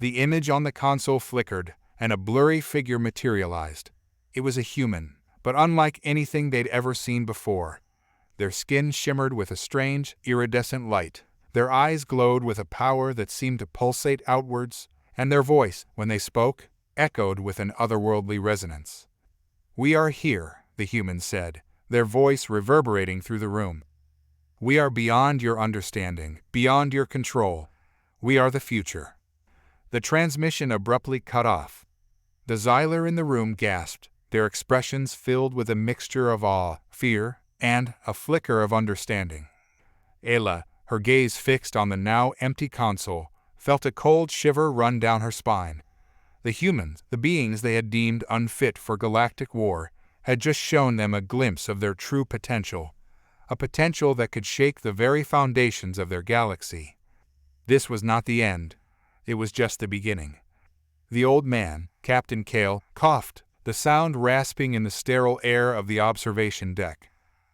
The image on the console flickered, and a blurry figure materialized. It was a human, but unlike anything they'd ever seen before. Their skin shimmered with a strange, iridescent light. Their eyes glowed with a power that seemed to pulsate outwards, and their voice, when they spoke, echoed with an otherworldly resonance. "We are here," the humans said, their voice reverberating through the room. "We are beyond your understanding, beyond your control. We are the future." The transmission abruptly cut off. The Xyler in the room gasped, their expressions filled with a mixture of awe, fear, and a flicker of understanding. Ayla, her gaze fixed on the now empty console, felt a cold shiver run down her spine. The humans, the beings they had deemed unfit for galactic war, had just shown them a glimpse of their true potential, a potential that could shake the very foundations of their galaxy. This was not the end. It was just the beginning. The old man, Captain Kale, coughed, the sound rasping in the sterile air of the observation deck.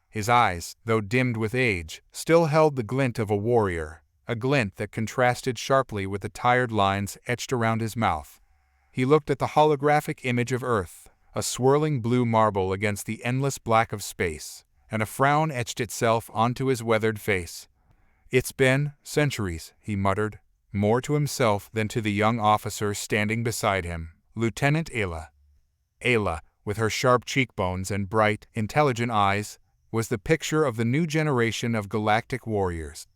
His eyes, though dimmed with age, still held the glint of a warrior, a glint that contrasted sharply with the tired lines etched around his mouth. He looked at the holographic image of Earth, a swirling blue marble against the endless black of space, and a frown etched itself onto his weathered face. "It's been centuries," he muttered, more to himself than to the young officer standing beside him, Lieutenant Ayla. Ayla, with her sharp cheekbones and bright, intelligent eyes, was the picture of the new generation of galactic warriors.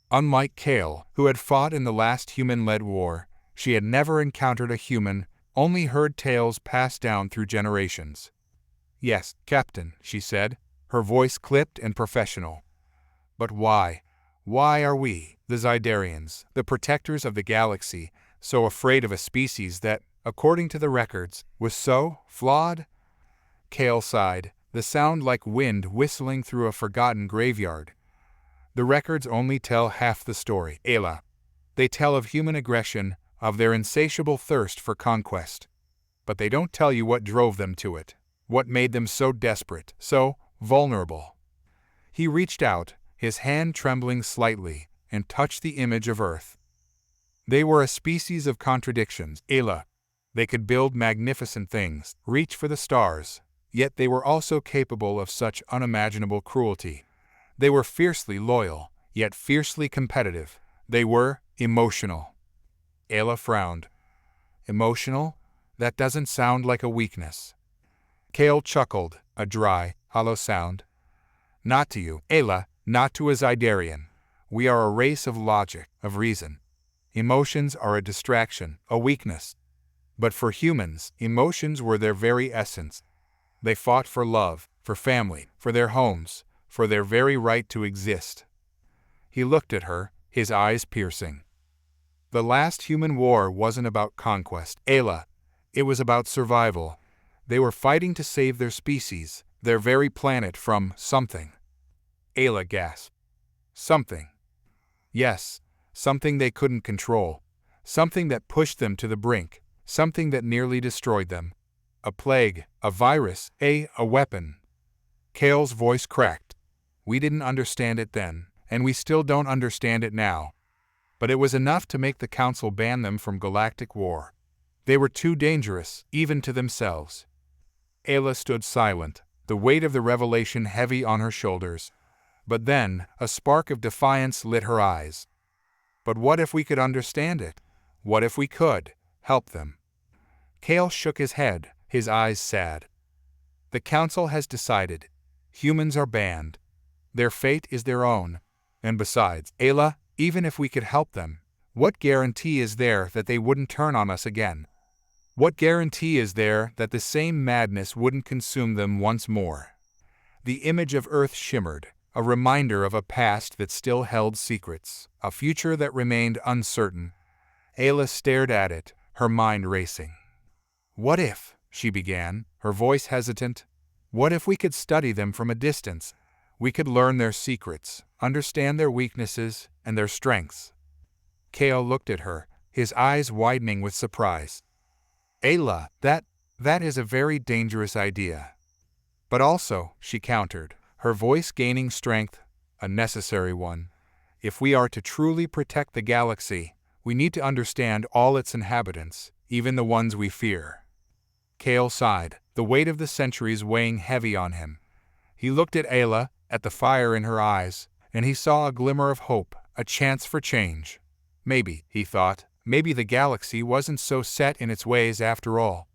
Unlike Kale, who had fought in the last human-led war, she had never encountered a human, only heard tales passed down through generations. "Yes, Captain," she said, her voice clipped and professional. "But why? Why are we, the Xydarians, the protectors of the galaxy, so afraid of a species that, according to the records, was so flawed?" Kale sighed, the sound like wind whistling through a forgotten graveyard. "The records only tell half the story, Ayla. They tell of human aggression, of their insatiable thirst for conquest. But they don't tell you what drove them to it, what made them so desperate, so vulnerable." He reached out, his hand trembling slightly, and touched the image of Earth. "They were a species of contradictions, Ayla. They could build magnificent things, reach for the stars, yet they were also capable of such unimaginable cruelty. They were fiercely loyal, yet fiercely competitive. They were emotional." Ayla frowned. "Emotional? That doesn't sound like a weakness." Kale chuckled, a dry, hollow sound. "Not to you, Ayla, not to a Xydarian. We are a race of logic, of reason. Emotions are a distraction, a weakness. But for humans, emotions were their very essence. They fought for love, for family, for their homes, for their very right to exist." He looked at her, his eyes piercing. "The last human war wasn't about conquest, Ayla. It was about survival. They were fighting to save their species, their very planet from something." Ayla gasped. "Something." "Yes, something they couldn't control. Something that pushed them to the brink. Something that nearly destroyed them. A plague, a virus, a weapon." Kale's voice cracked. "We didn't understand it then, and we still don't understand it now. But it was enough to make the Council ban them from galactic war. They were too dangerous, even to themselves." Ayla stood silent, the weight of the revelation heavy on her shoulders. But then, a spark of defiance lit her eyes. "But what if we could understand it? What if we could help them?" Kale shook his head, his eyes sad. "The Council has decided. Humans are banned. Their fate is their own. And besides, Ayla, even if we could help them, what guarantee is there that they wouldn't turn on us again? What guarantee is there that the same madness wouldn't consume them once more?" The image of Earth shimmered, a reminder of a past that still held secrets, a future that remained uncertain. Ayla stared at it, her mind racing. "What if," she began, her voice hesitant, "what if we could study them from a distance? We could learn their secrets, understand their weaknesses and their strengths." Kale looked at her, his eyes widening with surprise. "Ayla, that is a very dangerous idea." "But also," she countered, her voice gaining strength, "a necessary one. If we are to truly protect the galaxy, we need to understand all its inhabitants, even the ones we fear." Kale sighed, the weight of the centuries weighing heavy on him. He looked at Ayla, at the fire in her eyes, and he saw a glimmer of hope, a chance for change. Maybe, he thought, maybe the galaxy wasn't so set in its ways after all.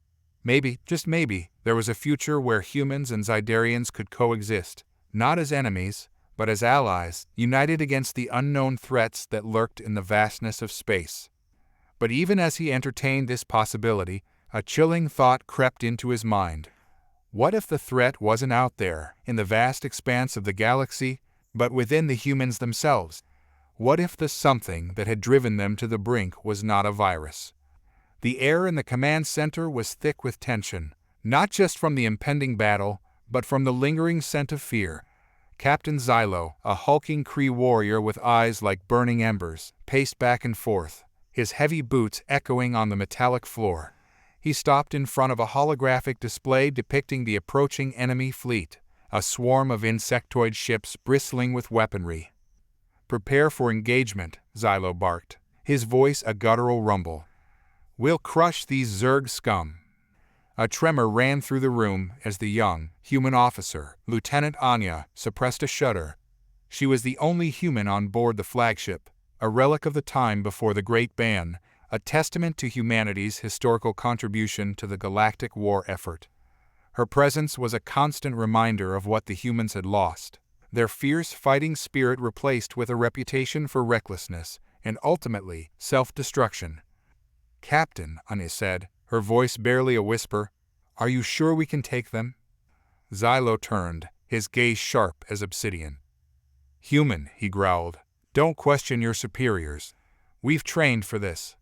Maybe, just maybe, there was a future where humans and Zydarians could coexist, not as enemies, but as allies, united against the unknown threats that lurked in the vastness of space. But even as he entertained this possibility, a chilling thought crept into his mind. What if the threat wasn't out there, in the vast expanse of the galaxy, but within the humans themselves? What if the something that had driven them to the brink was not a virus? The air in the command center was thick with tension, not just from the impending battle, but from the lingering scent of fear. Captain Xylo, a hulking Kree warrior with eyes like burning embers, paced back and forth, his heavy boots echoing on the metallic floor. He stopped in front of a holographic display depicting the approaching enemy fleet, a swarm of insectoid ships bristling with weaponry. "Prepare for engagement," Xylo barked, his voice a guttural rumble. "We'll crush these Zerg scum." A tremor ran through the room as the young, human officer, Lieutenant Anya, suppressed a shudder. She was the only human on board the flagship, a relic of the time before the Great Ban, a testament to humanity's historical contribution to the galactic war effort. Her presence was a constant reminder of what the humans had lost, their fierce fighting spirit replaced with a reputation for recklessness and ultimately self-destruction. "Captain," Anya said, her voice barely a whisper, "are you sure we can take them?" Xylo turned, his gaze sharp as obsidian. "Human," he growled, "don't question your superiors. We've trained for this."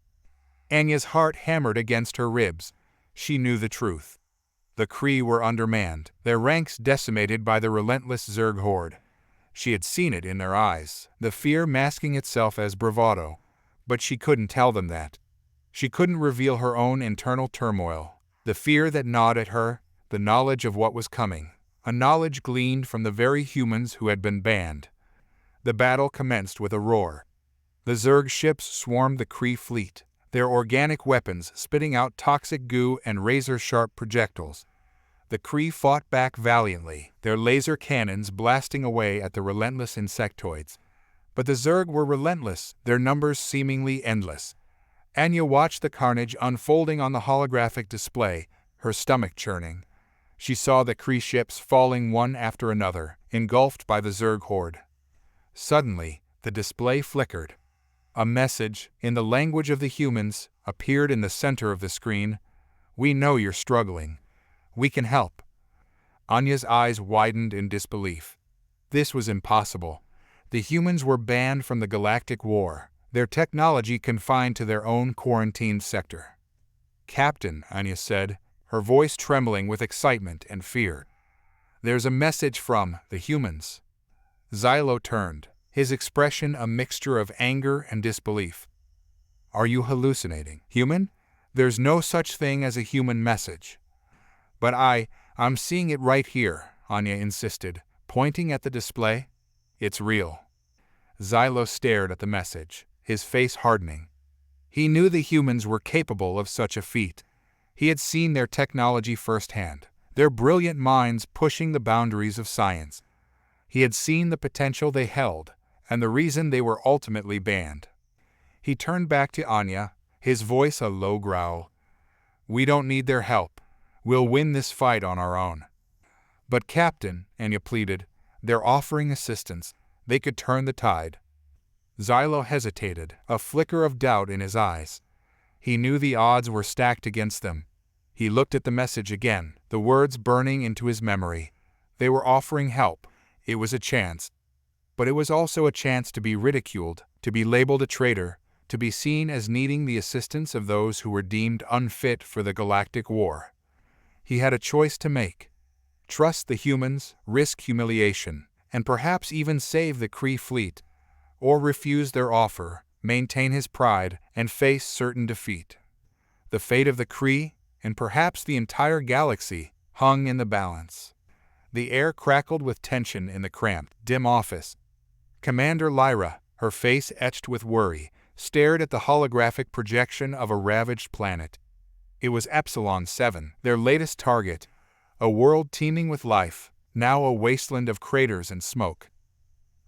Anya's heart hammered against her ribs. She knew the truth. The Kree were undermanned, their ranks decimated by the relentless Zerg horde. She had seen it in their eyes, the fear masking itself as bravado. But she couldn't tell them that. She couldn't reveal her own internal turmoil, the fear that gnawed at her, the knowledge of what was coming, a knowledge gleaned from the very humans who had been banned. The battle commenced with a roar. The Zerg ships swarmed the Kree fleet, their organic weapons spitting out toxic goo and razor-sharp projectiles. The Kree fought back valiantly, their laser cannons blasting away at the relentless insectoids. But the Zerg were relentless, their numbers seemingly endless. Anya watched the carnage unfolding on the holographic display, her stomach churning. She saw the Kree ships falling one after another, engulfed by the Zerg horde. Suddenly, the display flickered. A message, in the language of the humans, appeared in the center of the screen. "We know you're struggling. We can help." Anya's eyes widened in disbelief. This was impossible. The humans were banned from the Galactic War, their technology confined to their own quarantined sector. "Captain," Anya said, her voice trembling with excitement and fear. "There's a message from the humans." Xylo turned, his expression a mixture of anger and disbelief. "Are you hallucinating, human? There's no such thing as a human message." "But I'm seeing it right here," Anya insisted, pointing at the display. "It's real." Xylo stared at the message, his face hardening. He knew the humans were capable of such a feat. He had seen their technology firsthand, their brilliant minds pushing the boundaries of science. He had seen the potential they held, and the reason they were ultimately banned. He turned back to Anya, his voice a low growl. "We don't need their help. We'll win this fight on our own." "But Captain," Anya pleaded, "they're offering assistance. They could turn the tide." Xylo hesitated, a flicker of doubt in his eyes. He knew the odds were stacked against them. He looked at the message again, the words burning into his memory. They were offering help. It was a chance. But it was also a chance to be ridiculed, to be labeled a traitor, to be seen as needing the assistance of those who were deemed unfit for the Galactic War. He had a choice to make. Trust the humans, risk humiliation, and perhaps even save the Kree fleet, or refuse their offer, maintain his pride, and face certain defeat. The fate of the Kree, and perhaps the entire galaxy, hung in the balance. The air crackled with tension in the cramped, dim office. Commander Lyra, her face etched with worry, stared at the holographic projection of a ravaged planet. It was Epsilon 7, their latest target, a world teeming with life, now a wasteland of craters and smoke.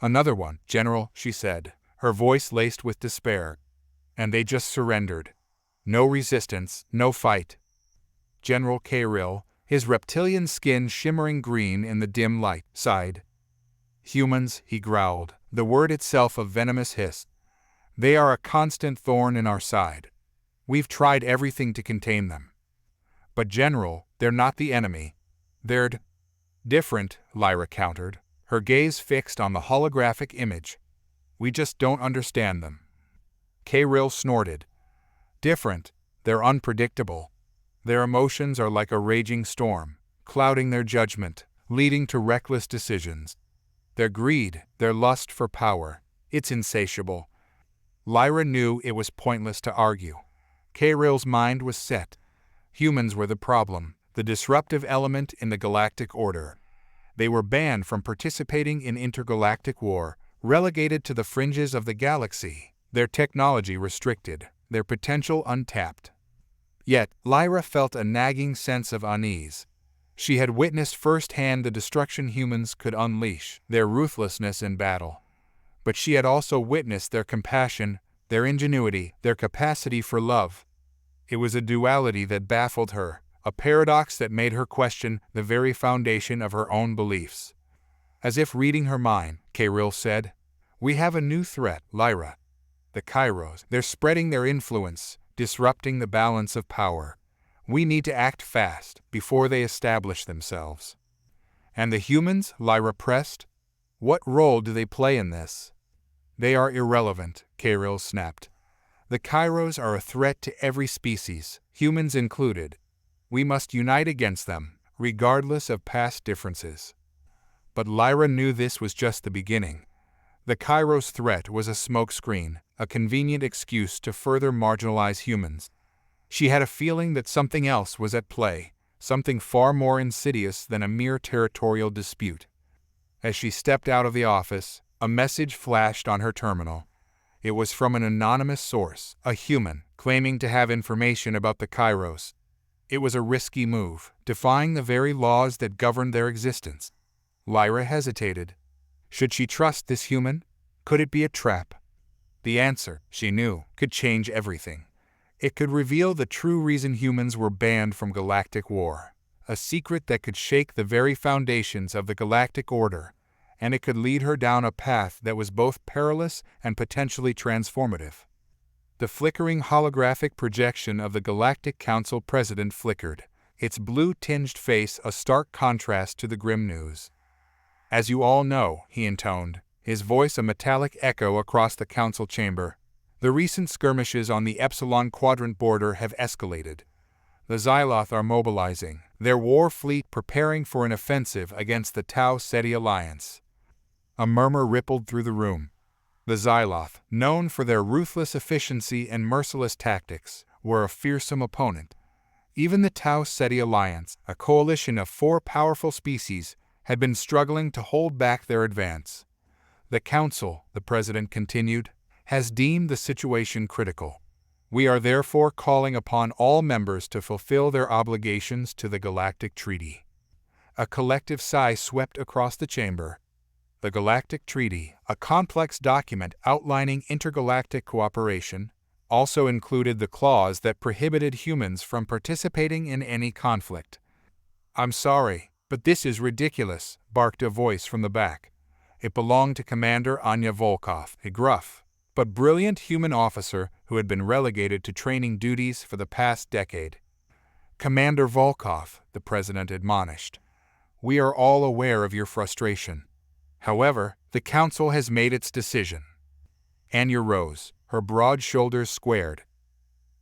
"Another one, General," she said, her voice laced with despair. "And they just surrendered. No resistance, no fight." General Kirill, his reptilian skin shimmering green in the dim light, sighed. "Humans," he growled, the word itself a venomous hiss. "They are a constant thorn in our side. We've tried everything to contain them." "But General, they're not the enemy. They're different," Lyra countered, her gaze fixed on the holographic image. "We just don't understand them." Kirill snorted. "Different. They're unpredictable. Their emotions are like a raging storm, clouding their judgment, leading to reckless decisions. Their greed, their lust for power, it's insatiable." Lyra knew it was pointless to argue. Kirill's mind was set. Humans were the problem, the disruptive element in the galactic order. They were banned from participating in intergalactic war, relegated to the fringes of the galaxy, their technology restricted, their potential untapped. Yet, Lyra felt a nagging sense of unease. She had witnessed firsthand the destruction humans could unleash, their ruthlessness in battle. But she had also witnessed their compassion, their ingenuity, their capacity for love. It was a duality that baffled her, a paradox that made her question the very foundation of her own beliefs. As if reading her mind, Kirill said, "We have a new threat, Lyra. The Kairos, they're spreading their influence, disrupting the balance of power. We need to act fast, before they establish themselves." "And the humans?" Lyra pressed. "What role do they play in this?" "They are irrelevant," Kirill snapped. "The Kairos are a threat to every species, humans included. We must unite against them, regardless of past differences." But Lyra knew this was just the beginning. The Kairos threat was a smokescreen, a convenient excuse to further marginalize humans. She had a feeling that something else was at play, something far more insidious than a mere territorial dispute. As she stepped out of the office, a message flashed on her terminal. It was from an anonymous source, a human, claiming to have information about the Kairos. It was a risky move, defying the very laws that governed their existence. Lyra hesitated. Should she trust this human? Could it be a trap? The answer, she knew, could change everything. It could reveal the true reason humans were banned from galactic war, a secret that could shake the very foundations of the galactic order, and it could lead her down a path that was both perilous and potentially transformative. The flickering holographic projection of the Galactic Council president flickered, its blue-tinged face a stark contrast to the grim news. "As you all know," he intoned, his voice a metallic echo across the council chamber, "the recent skirmishes on the Epsilon Quadrant border have escalated. The Xyloth are mobilizing, their war fleet preparing for an offensive against the Tau Ceti Alliance." A murmur rippled through the room. The Xyloth, known for their ruthless efficiency and merciless tactics, were a fearsome opponent. Even the Tau Ceti Alliance, a coalition of 4 powerful species, had been struggling to hold back their advance. "The Council," the President continued, "has deemed the situation critical. We are therefore calling upon all members to fulfill their obligations to the Galactic Treaty." A collective sigh swept across the chamber. The Galactic Treaty, a complex document outlining intergalactic cooperation, also included the clause that prohibited humans from participating in any conflict. "I'm sorry, but this is ridiculous," barked a voice from the back. It belonged to Commander Anya Volkov, a gruff but brilliant human officer who had been relegated to training duties for the past decade. "Commander Volkov," the President admonished, "we are all aware of your frustration. However, the Council has made its decision." Anya rose, her broad shoulders squared.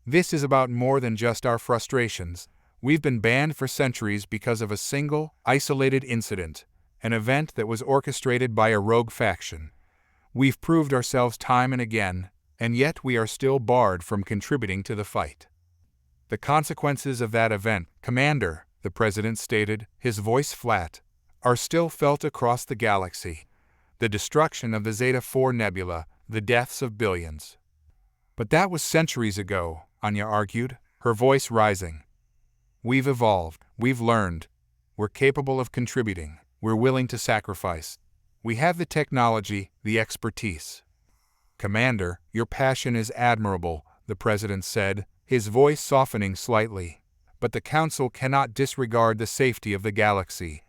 "This is about more than just our frustrations. We've been banned for centuries because of a single, isolated incident, an event that was orchestrated by a rogue faction. We've proved ourselves time and again, and yet we are still barred from contributing to the fight. The consequences of that event, Commander," the President stated, his voice flat, "are still felt across the galaxy. The destruction of the Zeta 4 Nebula, the deaths of billions." "But that was centuries ago," Anya argued, her voice rising. "We've evolved, we've learned. We're capable of contributing, we're willing to sacrifice. We have the technology, the expertise." "Commander, your passion is admirable," the President said, his voice softening slightly. "But the Council cannot disregard the safety of the galaxy.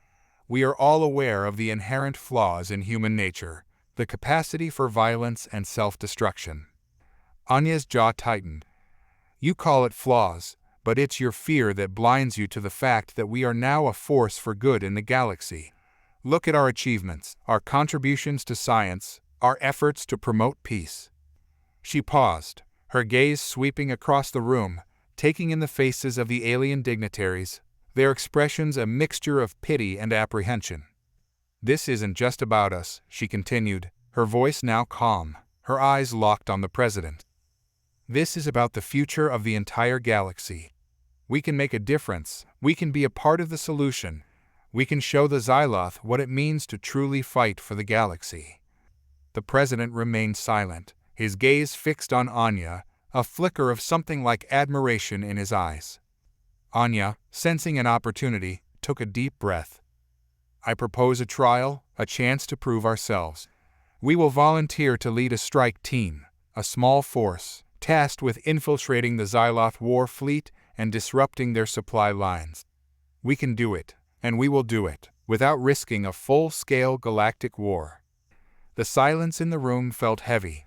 We are all aware of the inherent flaws in human nature, the capacity for violence and self-destruction." Anya's jaw tightened. "You call it flaws, but it's your fear that blinds you to the fact that we are now a force for good in the galaxy. Look at our achievements, our contributions to science, our efforts to promote peace." She paused, her gaze sweeping across the room, taking in the faces of the alien dignitaries, their expressions a mixture of pity and apprehension. "This isn't just about us," she continued, her voice now calm, her eyes locked on the President. "This is about the future of the entire galaxy. We can make a difference, we can be a part of the solution, we can show the Xyloth what it means to truly fight for the galaxy." The President remained silent, his gaze fixed on Anya, a flicker of something like admiration in his eyes. Anya, sensing an opportunity, took a deep breath. "I propose a trial, a chance to prove ourselves. We will volunteer to lead a strike team, a small force, tasked with infiltrating the Xyloth war fleet and disrupting their supply lines. We can do it, and we will do it, without risking a full-scale galactic war." The silence in the room felt heavy.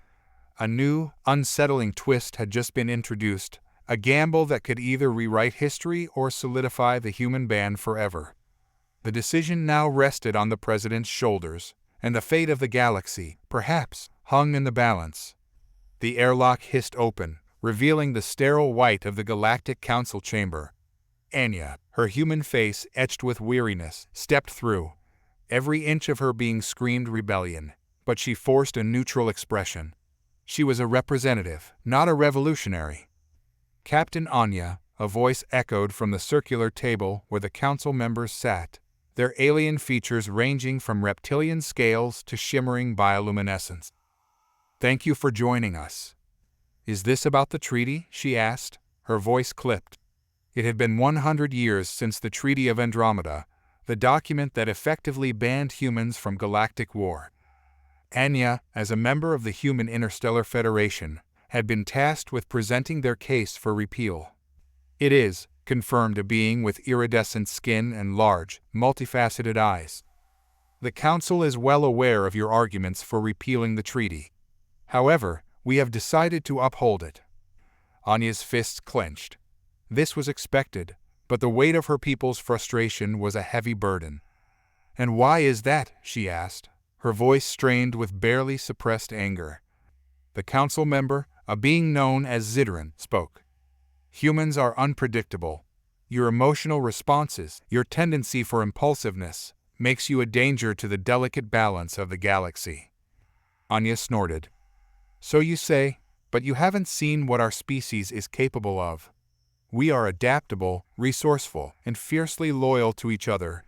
A new, unsettling twist had just been introduced, a gamble that could either rewrite history or solidify the human band forever. The decision now rested on the President's shoulders, and the fate of the galaxy, perhaps, hung in the balance. The airlock hissed open, revealing the sterile white of the Galactic Council chamber. Anya, her human face etched with weariness, stepped through. Every inch of her being screamed rebellion, but she forced a neutral expression. She was a representative, not a revolutionary. "Captain Anya," a voice echoed from the circular table where the council members sat, their alien features ranging from reptilian scales to shimmering bioluminescence. "Thank you for joining us." "Is this about the treaty?" she asked, her voice clipped. It had been 100 years since the Treaty of Andromeda, the document that effectively banned humans from galactic war. Anya, as a member of the Human Interstellar Federation, had been tasked with presenting their case for repeal. "It is," confirmed a being with iridescent skin and large, multifaceted eyes. "The Council is well aware of your arguments for repealing the treaty. However, we have decided to uphold it." Anya's fists clenched. This was expected, but the weight of her people's frustration was a heavy burden. "And why is that?" she asked, her voice strained with barely suppressed anger. The council member, a being known as Zidran, spoke. "Humans are unpredictable. Your emotional responses, your tendency for impulsiveness, makes you a danger to the delicate balance of the galaxy." Anya snorted. "So you say, but you haven't seen what our species is capable of. We are adaptable, resourceful, and fiercely loyal to each other,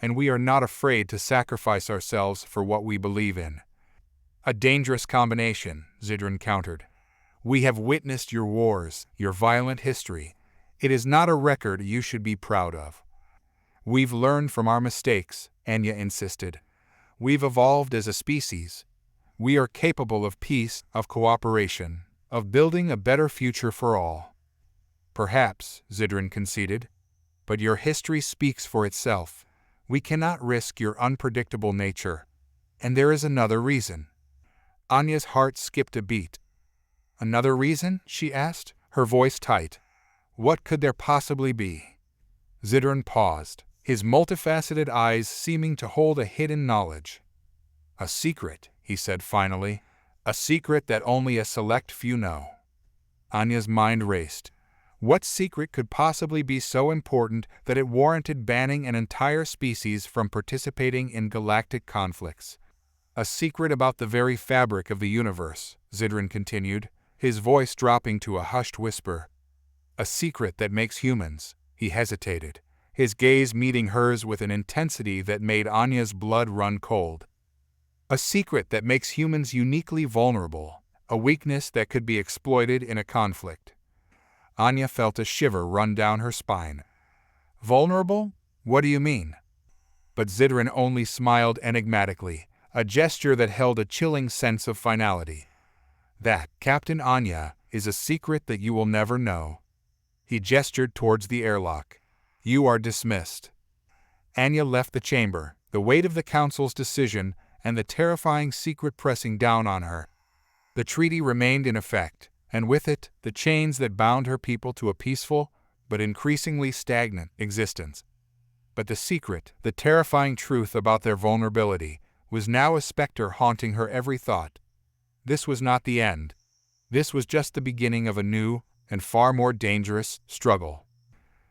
and we are not afraid to sacrifice ourselves for what we believe in." "A dangerous combination," Zidran countered. "We have witnessed your wars, your violent history. It is not a record you should be proud of." "We've learned from our mistakes," Anya insisted. "We've evolved as a species. We are capable of peace, of cooperation, of building a better future for all." "Perhaps," Zidran conceded, "but your history speaks for itself. We cannot risk your unpredictable nature. And there is another reason." Anya's heart skipped a beat. "Another reason?" she asked, her voice tight. "What could there possibly be?" Zidran paused, his multifaceted eyes seeming to hold a hidden knowledge. "A secret," he said finally, "a secret that only a select few know." Anya's mind raced. What secret could possibly be so important that it warranted banning an entire species from participating in galactic conflicts? "A secret about the very fabric of the universe," Zidran continued, his voice dropping to a hushed whisper. "A secret that makes humans—" He hesitated, his gaze meeting hers with an intensity that made Anya's blood run cold. "A secret that makes humans uniquely vulnerable, a weakness that could be exploited in a conflict." Anya felt a shiver run down her spine. Vulnerable? What do you mean? But Zidran only smiled enigmatically, a gesture that held a chilling sense of finality. That, Captain Anya, is a secret that you will never know. He gestured towards the airlock. You are dismissed. Anya left the chamber, the weight of the council's decision and the terrifying secret pressing down on her. The treaty remained in effect, and with it, the chains that bound her people to a peaceful, but increasingly stagnant, existence. But the secret, the terrifying truth about their vulnerability, was now a specter haunting her every thought. This was not the end. This was just the beginning of a new, and far more dangerous, struggle.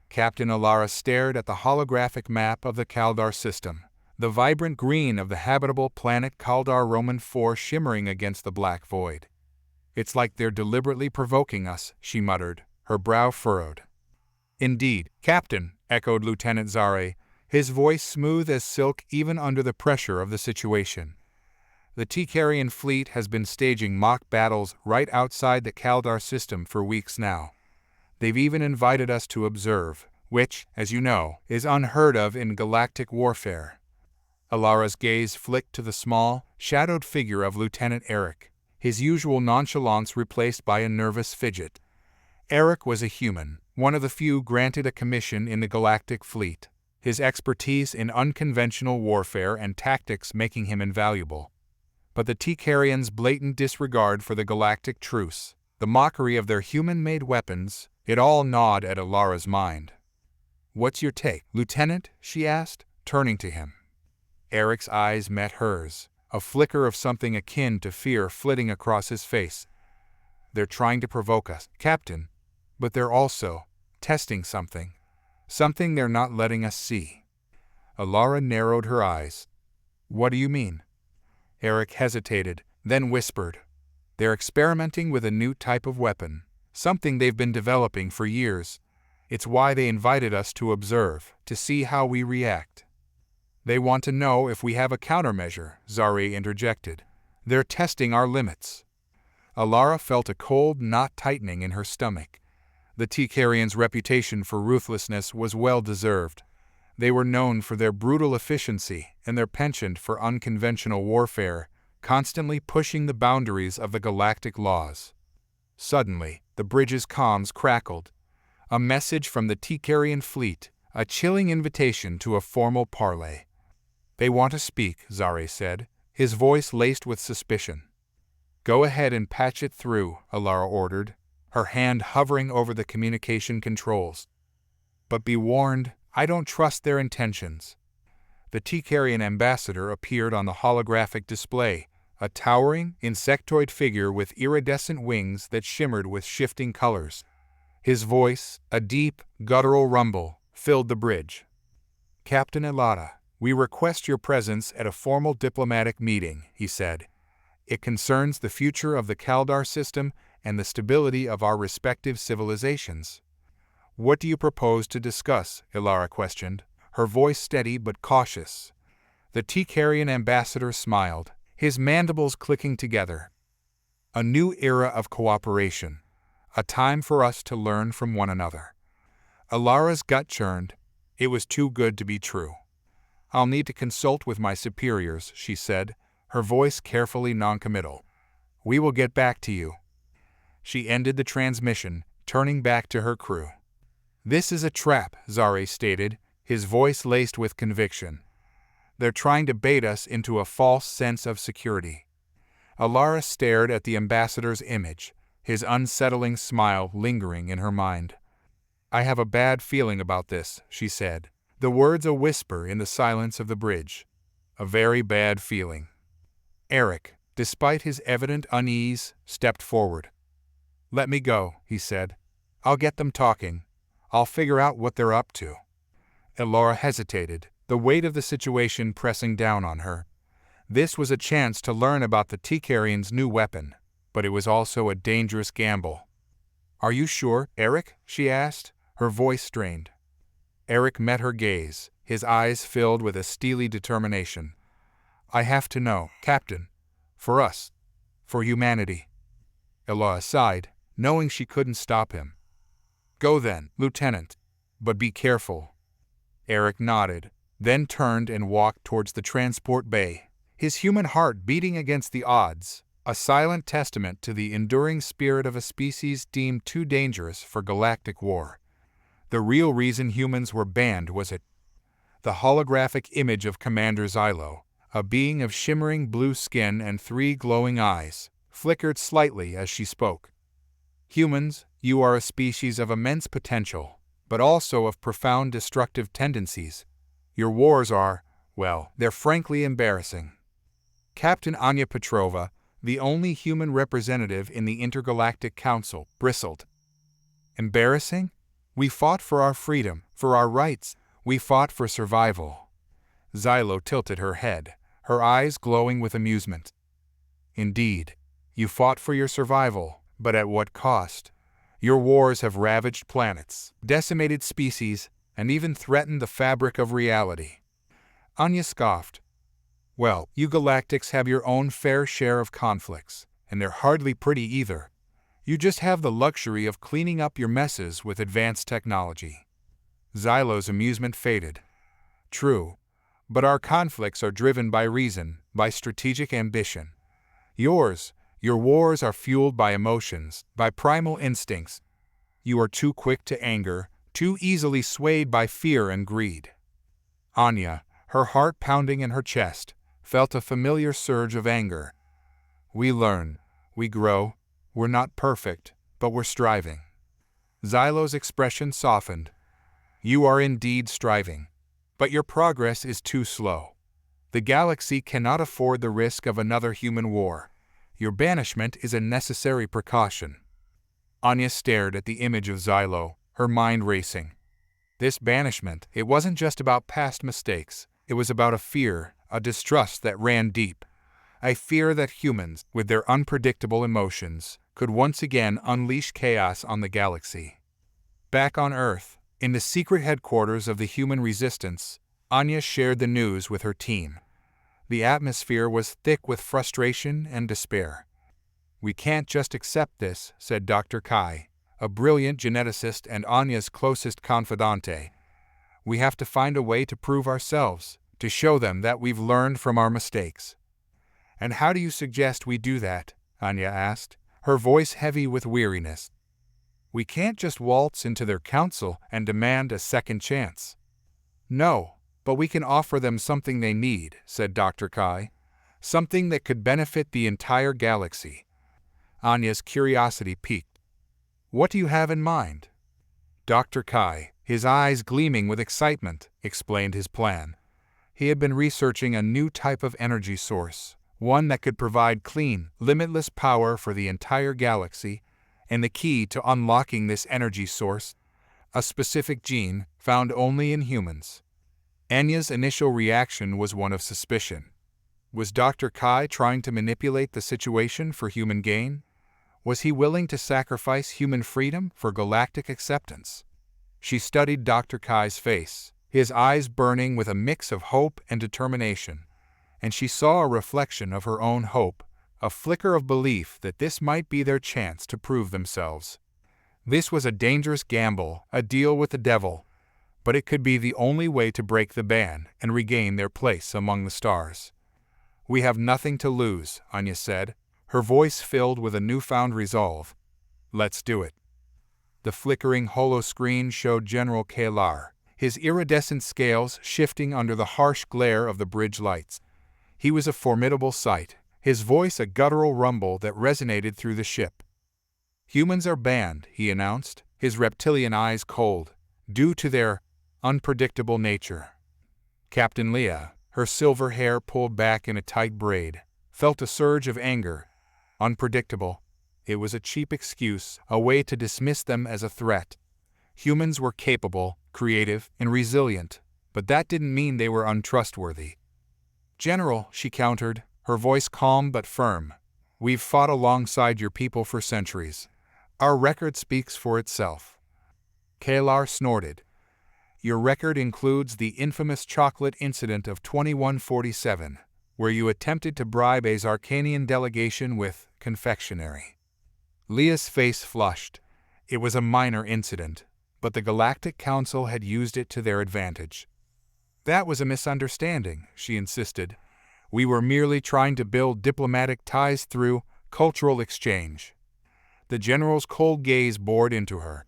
Captain Alara stared at the holographic map of the Kaldar system, the vibrant green of the habitable planet Kaldar Roman 4 shimmering against the black void. It's like they're deliberately provoking us, she muttered, her brow furrowed. Indeed, Captain, echoed Lieutenant Zare, his voice smooth as silk even under the pressure of the situation. The Tikarian fleet has been staging mock battles right outside the Kaldar system for weeks now. They've even invited us to observe, which, as you know, is unheard of in galactic warfare. Alara's gaze flicked to the small, shadowed figure of Lieutenant Eric, his usual nonchalance replaced by a nervous fidget. Eric was a human, one of the few granted a commission in the Galactic fleet, his expertise in unconventional warfare and tactics making him invaluable. But the Tikarians' blatant disregard for the galactic truce, the mockery of their human-made weapons, it all gnawed at Alara's mind. What's your take, Lieutenant? She asked, turning to him. Eric's eyes met hers, a flicker of something akin to fear flitting across his face. They're trying to provoke us, Captain, but they're also testing something. Something they're not letting us see. Alara narrowed her eyes. What do you mean? Eric hesitated, then whispered. They're experimenting with a new type of weapon, something they've been developing for years. It's why they invited us to observe, to see how we react. They want to know if we have a countermeasure, Zare interjected. They're testing our limits. Alara felt a cold knot tightening in her stomach. The Tikarians' reputation for ruthlessness was well deserved. They were known for their brutal efficiency and their penchant for unconventional warfare, constantly pushing the boundaries of the galactic laws. Suddenly, the bridge's comms crackled. A message from the Tikarian fleet, a chilling invitation to a formal parley. They want to speak, Zare said, his voice laced with suspicion. Go ahead and patch it through, Alara ordered, her hand hovering over the communication controls. But be warned, I don't trust their intentions. The Tikarian ambassador appeared on the holographic display, a towering, insectoid figure with iridescent wings that shimmered with shifting colors. His voice, a deep, guttural rumble, filled the bridge. Captain Alara, we request your presence at a formal diplomatic meeting, he said. It concerns the future of the Kaldar system and the stability of our respective civilizations. What do you propose to discuss? Alara questioned, her voice steady but cautious. The Tikarian ambassador smiled, his mandibles clicking together. A new era of cooperation, a time for us to learn from one another. Alara's gut churned. It was too good to be true. I'll need to consult with my superiors, she said, her voice carefully noncommittal. We will get back to you. She ended the transmission, turning back to her crew. This is a trap, Zare stated, his voice laced with conviction. They're trying to bait us into a false sense of security. Alara stared at the ambassador's image, his unsettling smile lingering in her mind. I have a bad feeling about this, she said, the words a whisper in the silence of the bridge. A very bad feeling. Eric, despite his evident unease, stepped forward. Let me go, he said. I'll get them talking. I'll figure out what they're up to. Alara hesitated, the weight of the situation pressing down on her. This was a chance to learn about the Tikarians' new weapon, but it was also a dangerous gamble. Are you sure, Eric? She asked, her voice strained. Eric met her gaze, his eyes filled with a steely determination. I have to know, Captain. For us. For humanity. Alara sighed, knowing she couldn't stop him. Go then, Lieutenant. But be careful. Eric nodded, then turned and walked towards the transport bay, his human heart beating against the odds, a silent testament to the enduring spirit of a species deemed too dangerous for galactic war. The real reason humans were banned was the holographic image of Commander Xylo, a being of shimmering blue skin and 3 glowing eyes, flickered slightly as she spoke. Humans, you are a species of immense potential, but also of profound destructive tendencies. Your wars are, well, they're frankly embarrassing. Captain Anya Petrova, the only human representative in the Intergalactic Council, bristled. Embarrassing? We fought for our freedom, for our rights. We fought for survival. Xylo tilted her head, her eyes glowing with amusement. Indeed, you fought for your survival, but at what cost? Your wars have ravaged planets, decimated species, and even threatened the fabric of reality. Anya scoffed. Well, you Galactics have your own fair share of conflicts, and they're hardly pretty either. You just have the luxury of cleaning up your messes with advanced technology. Xylo's amusement faded. True, but our conflicts are driven by reason, by strategic ambition. Your wars are fueled by emotions, by primal instincts. You are too quick to anger, too easily swayed by fear and greed. Anya, her heart pounding in her chest, felt a familiar surge of anger. We learn, we grow, we're not perfect, but we're striving. Xylo's expression softened. You are indeed striving, but your progress is too slow. The galaxy cannot afford the risk of another human war. Your banishment is a necessary precaution. Anya stared at the image of Xylo, her mind racing. This banishment, it wasn't just about past mistakes, it was about a fear, a distrust that ran deep. A fear that humans, with their unpredictable emotions, could once again unleash chaos on the galaxy. Back on Earth, in the secret headquarters of the human resistance, Anya shared the news with her team. The atmosphere was thick with frustration and despair. We can't just accept this, said Dr. Kai, a brilliant geneticist and Anya's closest confidante. We have to find a way to prove ourselves, to show them that we've learned from our mistakes. And how do you suggest we do that? Anya asked, her voice heavy with weariness. We can't just waltz into their council and demand a second chance. No, but we can offer them something they need, said Dr. Kai. Something that could benefit the entire galaxy. Anya's curiosity piqued. What do you have in mind? Dr. Kai, his eyes gleaming with excitement, explained his plan. He had been researching a new type of energy source, one that could provide clean, limitless power for the entire galaxy, and the key to unlocking this energy source, a specific gene found only in humans. Anya's initial reaction was one of suspicion. Was Dr. Kai trying to manipulate the situation for human gain? Was he willing to sacrifice human freedom for galactic acceptance? She studied Dr. Kai's face, his eyes burning with a mix of hope and determination, and she saw a reflection of her own hope, a flicker of belief that this might be their chance to prove themselves. This was a dangerous gamble, a deal with the devil, but it could be the only way to break the ban and regain their place among the stars. We have nothing to lose, Anya said, her voice filled with a newfound resolve. Let's do it. The flickering holoscreen showed General Kalar, his iridescent scales shifting under the harsh glare of the bridge lights. He was a formidable sight, his voice a guttural rumble that resonated through the ship. Humans are banned, he announced, his reptilian eyes cold, due to their unpredictable nature. Captain Leah, her silver hair pulled back in a tight braid, felt a surge of anger. Unpredictable. It was a cheap excuse, a way to dismiss them as a threat. Humans were capable, creative, and resilient, but that didn't mean they were untrustworthy. General, she countered, her voice calm but firm, we've fought alongside your people for centuries. Our record speaks for itself. Kalar snorted. Your record includes the infamous chocolate incident of 2147, where you attempted to bribe a Zarkanian delegation with confectionery. Leah's face flushed. It was a minor incident, but the Galactic Council had used it to their advantage. That was a misunderstanding, she insisted. We were merely trying to build diplomatic ties through cultural exchange. The general's cold gaze bored into her.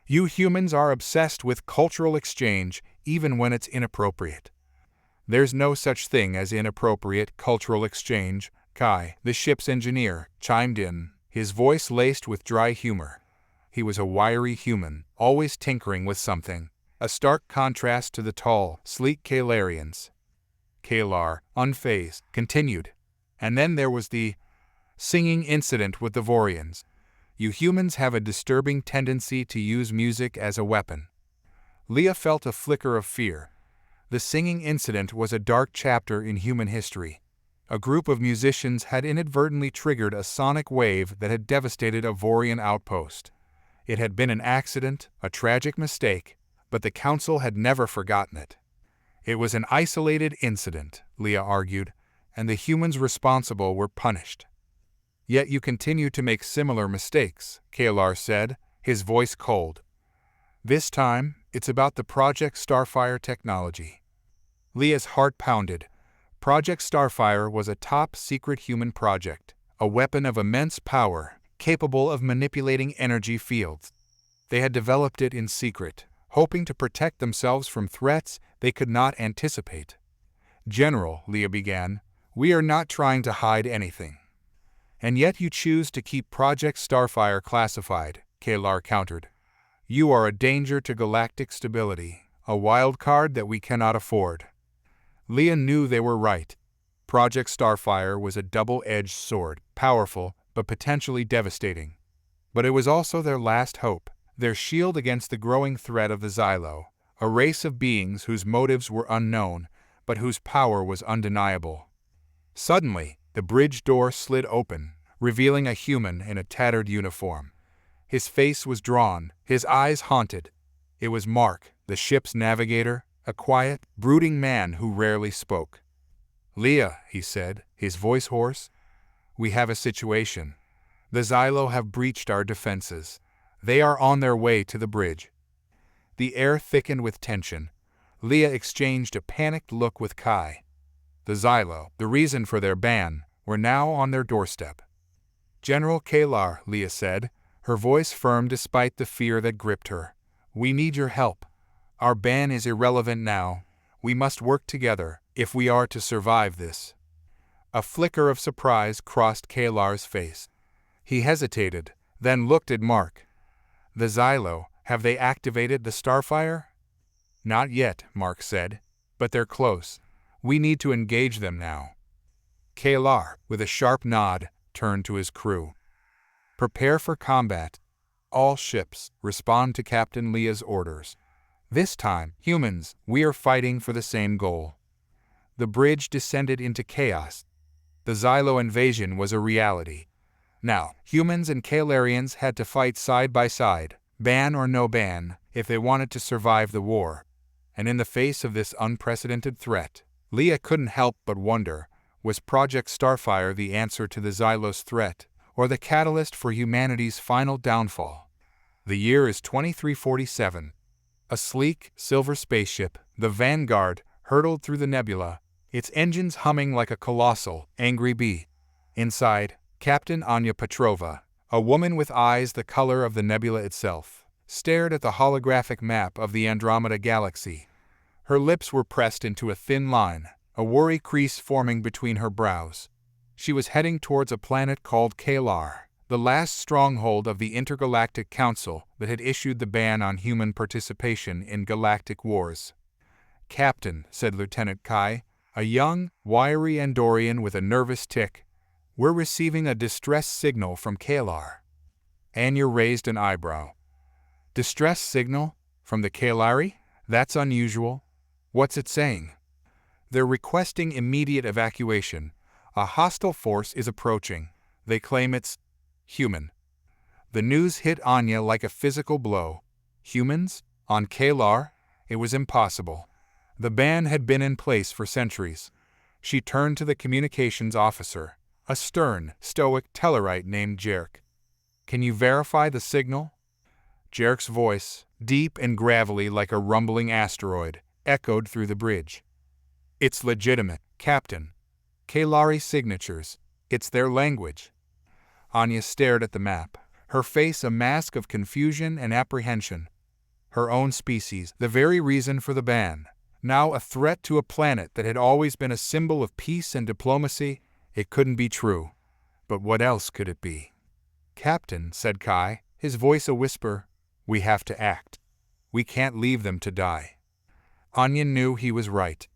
You humans are obsessed with cultural exchange even when it's inappropriate. There's no such thing as inappropriate cultural exchange, Kai, the ship's engineer, chimed in, his voice laced with dry humor. He was a wiry human, always tinkering with something, a stark contrast to the tall, sleek Kalarians. Kalar, unfazed, continued. And then there was the singing incident with the Vorians. You humans have a disturbing tendency to use music as a weapon. Leah felt a flicker of fear. The singing incident was a dark chapter in human history. A group of musicians had inadvertently triggered a sonic wave that had devastated a Vorian outpost. It had been an accident, a tragic mistake, but the Council had never forgotten it. It was an isolated incident, Leah argued, and the humans responsible were punished. Yet you continue to make similar mistakes, Kalar said, his voice cold. This time, it's about the Project Starfire technology. Leah's heart pounded. Project Starfire was a top-secret human project, a weapon of immense power, capable of manipulating energy fields. They had developed it in secret, hoping to protect themselves from threats they could not anticipate. General, Leah began, we are not trying to hide anything. And yet you choose to keep Project Starfire classified, Kalar countered. You are a danger to galactic stability, a wild card that we cannot afford. Leah knew they were right. Project Starfire was a double-edged sword, powerful but potentially devastating. But it was also their last hope, their shield against the growing threat of the Xylo, a race of beings whose motives were unknown, but whose power was undeniable. Suddenly, the bridge door slid open, revealing a human in a tattered uniform. His face was drawn, his eyes haunted. It was Mark, the ship's navigator, a quiet, brooding man who rarely spoke. Leah, he said, his voice hoarse, we have a situation. The Xylo have breached our defenses. They are on their way to the bridge. The air thickened with tension. Leah exchanged a panicked look with Kai. The Xylo, the reason for their ban, were now on their doorstep. General Kalar, Leah said, her voice firm despite the fear that gripped her. We need your help. Our ban is irrelevant now. We must work together, if we are to survive this. A flicker of surprise crossed Kalar's face. He hesitated, then looked at Mark. The Xylo, have they activated the Starfire? Not yet, Mark said, but they're close. We need to engage them now. Kalar, with a sharp nod, turned to his crew. Prepare for combat. All ships, respond to Captain Leah's orders. This time, humans, we are fighting for the same goal. The bridge descended into chaos. The Xylo invasion was a reality. Now, humans and Kalarians had to fight side by side, ban or no ban, if they wanted to survive the war. And in the face of this unprecedented threat, Leah couldn't help but wonder, was Project Starfire the answer to the Xylo's threat, or the catalyst for humanity's final downfall? The year is 2347. A sleek, silver spaceship, the Vanguard, hurtled through the nebula, its engines humming like a colossal, angry bee. Inside, Captain Anya Petrova, a woman with eyes the color of the nebula itself, stared at the holographic map of the Andromeda Galaxy. Her lips were pressed into a thin line, a worry crease forming between her brows. She was heading towards a planet called Kalar, the last stronghold of the Intergalactic Council that had issued the ban on human participation in galactic wars. Captain, said Lieutenant Kai, a young, wiry Andorian with a nervous tick, we're receiving a distress signal from Kalar. Anya raised an eyebrow. Distress signal? From the Kalari? That's unusual. What's it saying? They're requesting immediate evacuation. A hostile force is approaching. They claim it's human. The news hit Anya like a physical blow. Humans? On Kalar? It was impossible. The ban had been in place for centuries. She turned to the communications officer, a stern, stoic Tellarite named Jerk. Can you verify the signal? Jarek's voice, deep and gravelly like a rumbling asteroid, echoed through the bridge. "It's legitimate, Captain. Kalari signatures. It's their language." Anya stared at the map, her face a mask of confusion and apprehension. Her own species, the very reason for the ban, now a threat to a planet that had always been a symbol of peace and diplomacy. It couldn't be true. But what else could it be? "Captain," said Kai, his voice a whisper, "we have to act. We can't leave them to die." Anya knew he was right.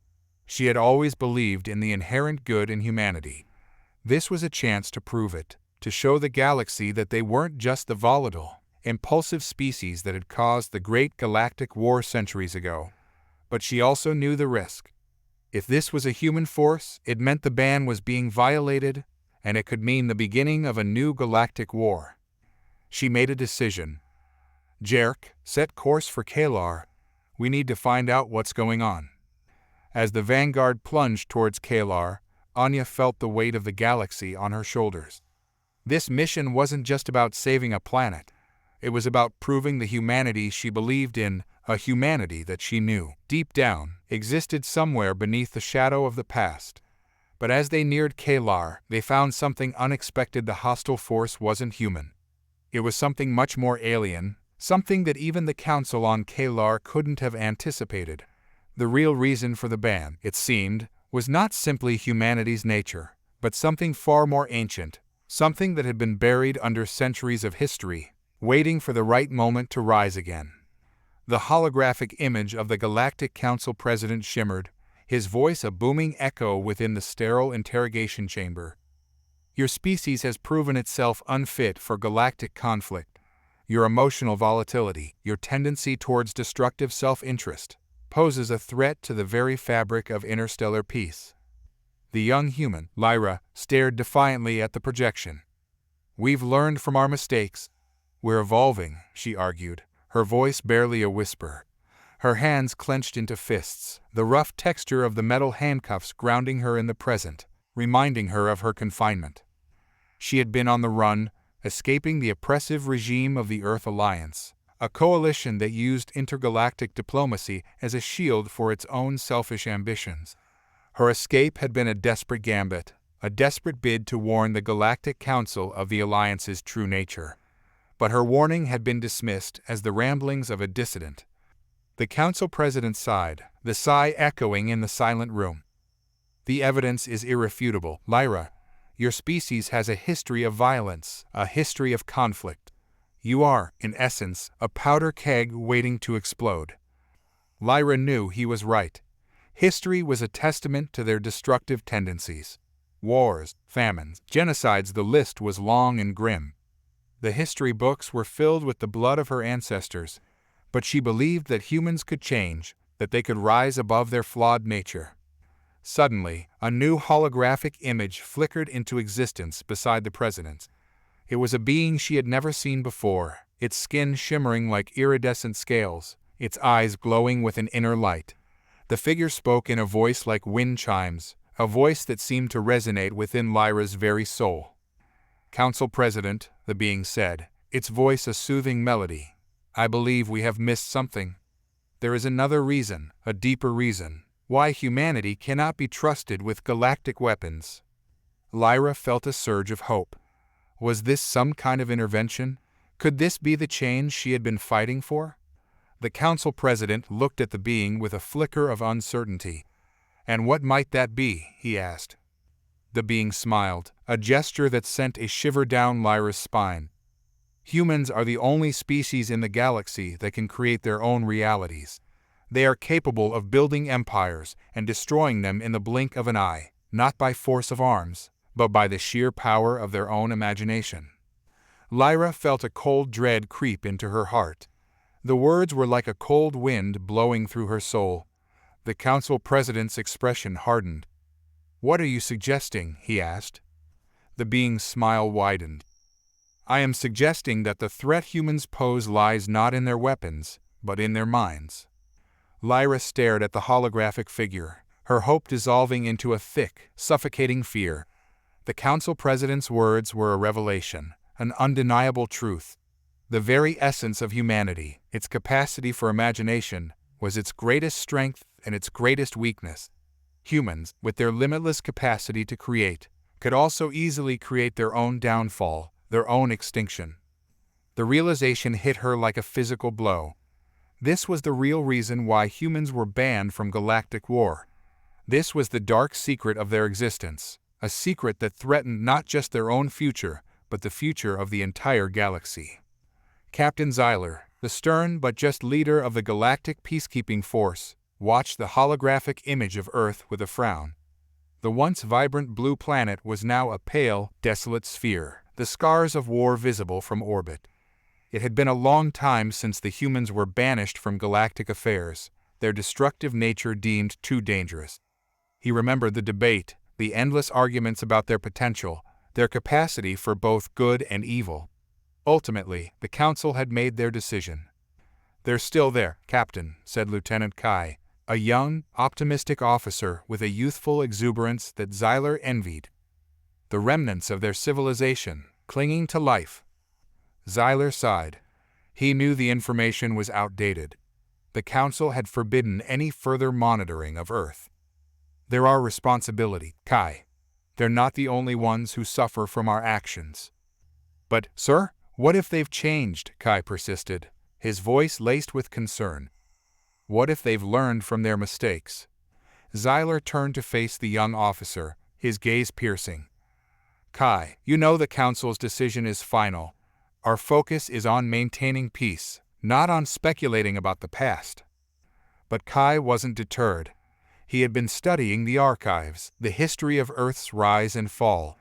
She had always believed in the inherent good in humanity. This was a chance to prove it, to show the galaxy that they weren't just the volatile, impulsive species that had caused the Great Galactic War centuries ago. But she also knew the risk. If this was a human force, it meant the ban was being violated, and it could mean the beginning of a new galactic war. She made a decision. "Jarek, set course for Kalar. We need to find out what's going on." As the Vanguard plunged towards Kalar, Anya felt the weight of the galaxy on her shoulders. This mission wasn't just about saving a planet. It was about proving the humanity she believed in, a humanity that she knew, deep down, existed somewhere beneath the shadow of the past. But as they neared Kalar, they found something unexpected. The hostile force wasn't human. It was something much more alien, something that even the Council on Kalar couldn't have anticipated. The real reason for the ban, it seemed, was not simply humanity's nature, but something far more ancient, something that had been buried under centuries of history, waiting for the right moment to rise again. The holographic image of the Galactic Council President shimmered, his voice a booming echo within the sterile interrogation chamber. "Your species has proven itself unfit for galactic conflict. Your emotional volatility, your tendency towards destructive self-interest, poses a threat to the very fabric of interstellar peace." The young human, Lyra, stared defiantly at the projection. "We've learned from our mistakes. We're evolving," she argued, her voice barely a whisper. Her hands clenched into fists, the rough texture of the metal handcuffs grounding her in the present, reminding her of her confinement. She had been on the run, escaping the oppressive regime of the Earth Alliance, a coalition that used intergalactic diplomacy as a shield for its own selfish ambitions. Her escape had been a desperate gambit, a desperate bid to warn the Galactic Council of the Alliance's true nature. But her warning had been dismissed as the ramblings of a dissident. The Council President sighed, the sigh echoing in the silent room. "The evidence is irrefutable, Lyra. Your species has a history of violence, a history of conflict. You are, in essence, a powder keg waiting to explode." Lyra knew he was right. History was a testament to their destructive tendencies. Wars, famines, genocides, the list was long and grim. The history books were filled with the blood of her ancestors, but she believed that humans could change, that they could rise above their flawed nature. Suddenly, a new holographic image flickered into existence beside the president. It was a being she had never seen before, its skin shimmering like iridescent scales, its eyes glowing with an inner light. The figure spoke in a voice like wind chimes, a voice that seemed to resonate within Lyra's very soul. "Council President," the being said, its voice a soothing melody, "I believe we have missed something. There is another reason, a deeper reason, why humanity cannot be trusted with galactic weapons." Lyra felt a surge of hope. Was this some kind of intervention? Could this be the change she had been fighting for? The Council President looked at the being with a flicker of uncertainty. "And what might that be?" he asked. The being smiled, a gesture that sent a shiver down Lyra's spine. "Humans are the only species in the galaxy that can create their own realities. They are capable of building empires and destroying them in the blink of an eye, not by force of arms, but by the sheer power of their own imagination." Lyra felt a cold dread creep into her heart. The words were like a cold wind blowing through her soul. The Council President's expression hardened. "What are you suggesting?" he asked. The being's smile widened. "I am suggesting that the threat humans pose lies not in their weapons, but in their minds." Lyra stared at the holographic figure, her hope dissolving into a thick, suffocating fear. The Council President's words were a revelation, an undeniable truth. The very essence of humanity, its capacity for imagination, was its greatest strength and its greatest weakness. Humans, with their limitless capacity to create, could also easily create their own downfall, their own extinction. The realization hit her like a physical blow. This was the real reason why humans were banned from galactic war. This was the dark secret of their existence, a secret that threatened not just their own future, but the future of the entire galaxy. Captain Xyler, the stern but just leader of the Galactic Peacekeeping Force, watched the holographic image of Earth with a frown. The once vibrant blue planet was now a pale, desolate sphere, the scars of war visible from orbit. It had been a long time since the humans were banished from galactic affairs, their destructive nature deemed too dangerous. He remembered the debate, the endless arguments about their potential, their capacity for both good and evil. Ultimately, the Council had made their decision. "They're still there, Captain," said Lieutenant Kai, a young, optimistic officer with a youthful exuberance that Xyler envied. "The remnants of their civilization, clinging to life." Xyler sighed. He knew the information was outdated. The Council had forbidden any further monitoring of Earth. "They're our responsibility, Kai. They're not the only ones who suffer from our actions." "But, sir, what if they've changed?" Kai persisted, his voice laced with concern. "What if they've learned from their mistakes?" Xyler turned to face the young officer, his gaze piercing. "Kai, you know the Council's decision is final. Our focus is on maintaining peace, not on speculating about the past." But Kai wasn't deterred. He had been studying the archives, the history of Earth's rise and fall.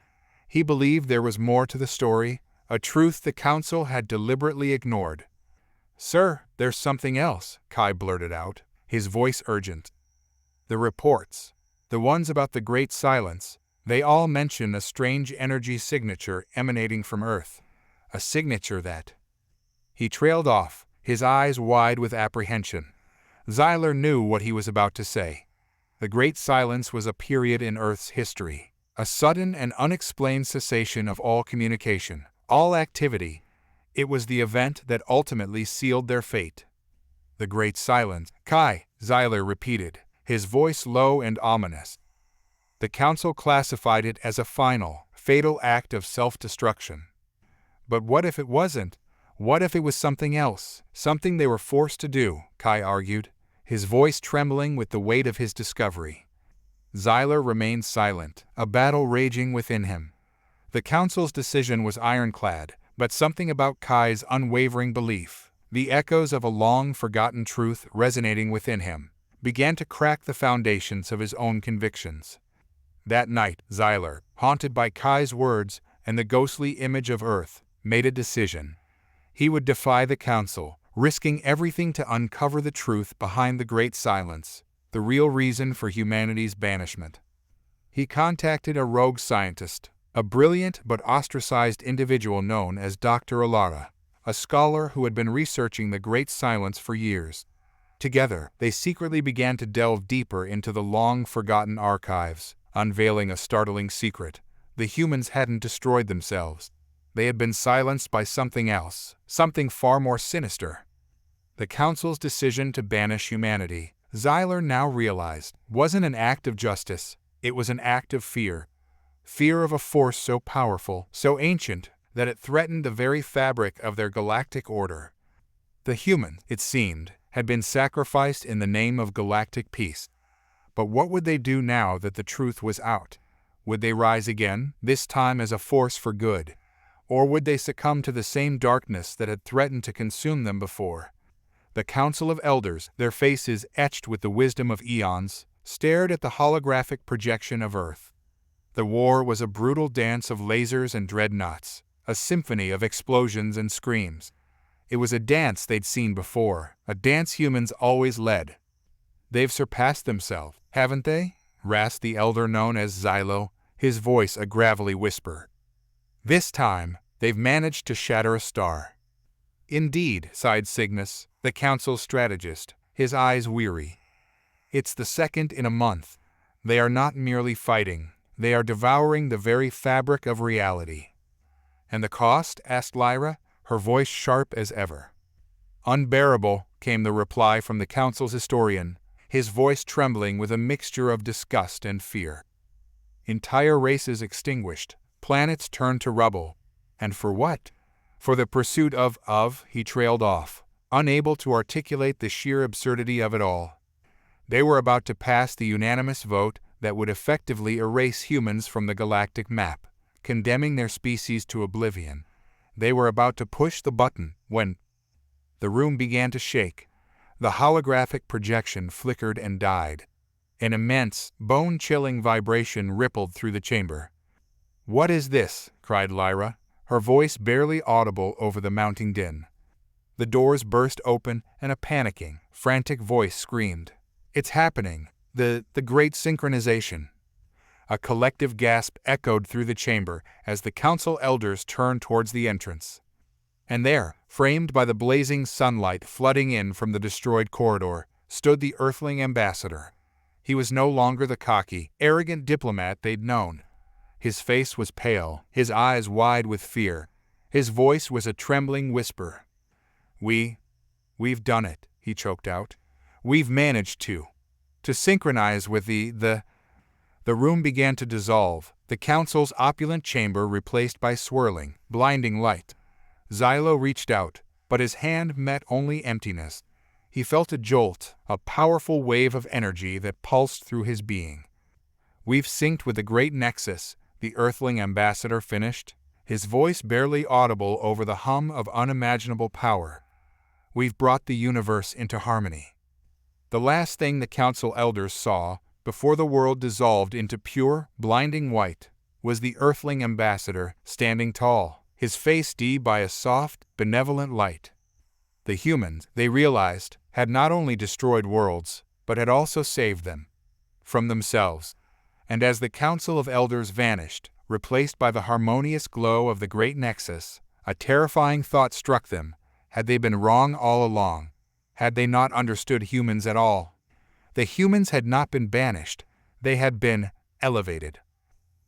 He believed there was more to the story, a truth the Council had deliberately ignored. "Sir, there's something else," Kai blurted out, his voice urgent. "The reports, the ones about the Great Silence, they all mention a strange energy signature emanating from Earth. A signature that—" He trailed off, his eyes wide with apprehension. Xyler knew what he was about to say. The Great Silence was a period in Earth's history, a sudden and unexplained cessation of all communication, all activity. It was the event that ultimately sealed their fate. "The Great Silence, Kai," Xyler repeated, his voice low and ominous. The Council classified it as a final, fatal act of self-destruction. But what if it wasn't? What if it was something else, something they were forced to do, Kai argued, his voice trembling with the weight of his discovery. Xyler remained silent, a battle raging within him. The Council's decision was ironclad, but something about Kai's unwavering belief, the echoes of a long-forgotten truth resonating within him, began to crack the foundations of his own convictions. That night, Xyler, haunted by Kai's words and the ghostly image of Earth, made a decision. He would defy the Council, risking everything to uncover the truth behind the Great Silence, the real reason for humanity's banishment. He contacted a rogue scientist, a brilliant but ostracized individual known as Dr. Alara, a scholar who had been researching the Great Silence for years. Together, they secretly began to delve deeper into the long-forgotten archives, unveiling a startling secret. The humans hadn't destroyed themselves. They had been silenced by something else, something far more sinister. The Council's decision to banish humanity, Xyler now realized, wasn't an act of justice. It was an act of fear. Fear of a force so powerful, so ancient, that it threatened the very fabric of their galactic order. The humans, it seemed, had been sacrificed in the name of galactic peace. But what would they do now that the truth was out? Would they rise again, this time as a force for good? Or would they succumb to the same darkness that had threatened to consume them before? The Council of Elders, their faces etched with the wisdom of eons, stared at the holographic projection of Earth. The war was a brutal dance of lasers and dreadnoughts, a symphony of explosions and screams. It was a dance they'd seen before, a dance humans always led. "They've surpassed themselves, haven't they?" rasped the elder known as Xylo, his voice a gravelly whisper. "This time, they've managed to shatter a star." "Indeed," sighed Cygnus, the Council's strategist, his eyes weary. "It's the second in a month. They are not merely fighting, they are devouring the very fabric of reality." "And the cost?" asked Lyra, her voice sharp as ever. "Unbearable," came the reply from the council's historian, his voice trembling with a mixture of disgust and fear. "Entire races extinguished, planets turned to rubble. And for what? For the pursuit of," he trailed off, unable to articulate the sheer absurdity of it all. They were about to pass the unanimous vote that would effectively erase humans from the galactic map, condemning their species to oblivion. They were about to push the button when the room began to shake. The holographic projection flickered and died. An immense, bone-chilling vibration rippled through the chamber. "What is this?" cried Lyra, her voice barely audible over the mounting din. The doors burst open and a panicking, frantic voice screamed, "It's happening! The great synchronization!" A collective gasp echoed through the chamber as the council elders turned towards the entrance. And there, framed by the blazing sunlight flooding in from the destroyed corridor, stood the Earthling ambassador. He was no longer the cocky, arrogant diplomat they'd known. His face was pale, his eyes wide with fear. His voice was a trembling whisper. We've done it," he choked out. "We've managed to synchronize with the room began to dissolve, the council's opulent chamber replaced by swirling, blinding light. Xylo reached out, but his hand met only emptiness. He felt a jolt, a powerful wave of energy that pulsed through his being. "We've synced with the great nexus," the Earthling ambassador finished, his voice barely audible over the hum of unimaginable power. "We've brought the universe into harmony." The last thing the council elders saw, before the world dissolved into pure, blinding white, was the Earthling ambassador standing tall, his face deep by a soft, benevolent light. The humans, they realized, had not only destroyed worlds, but had also saved them from themselves. And as the council of elders vanished, replaced by the harmonious glow of the great nexus, a terrifying thought struck them. Had they been wrong all along? Had they not understood humans at all? The humans had not been banished, they had been elevated.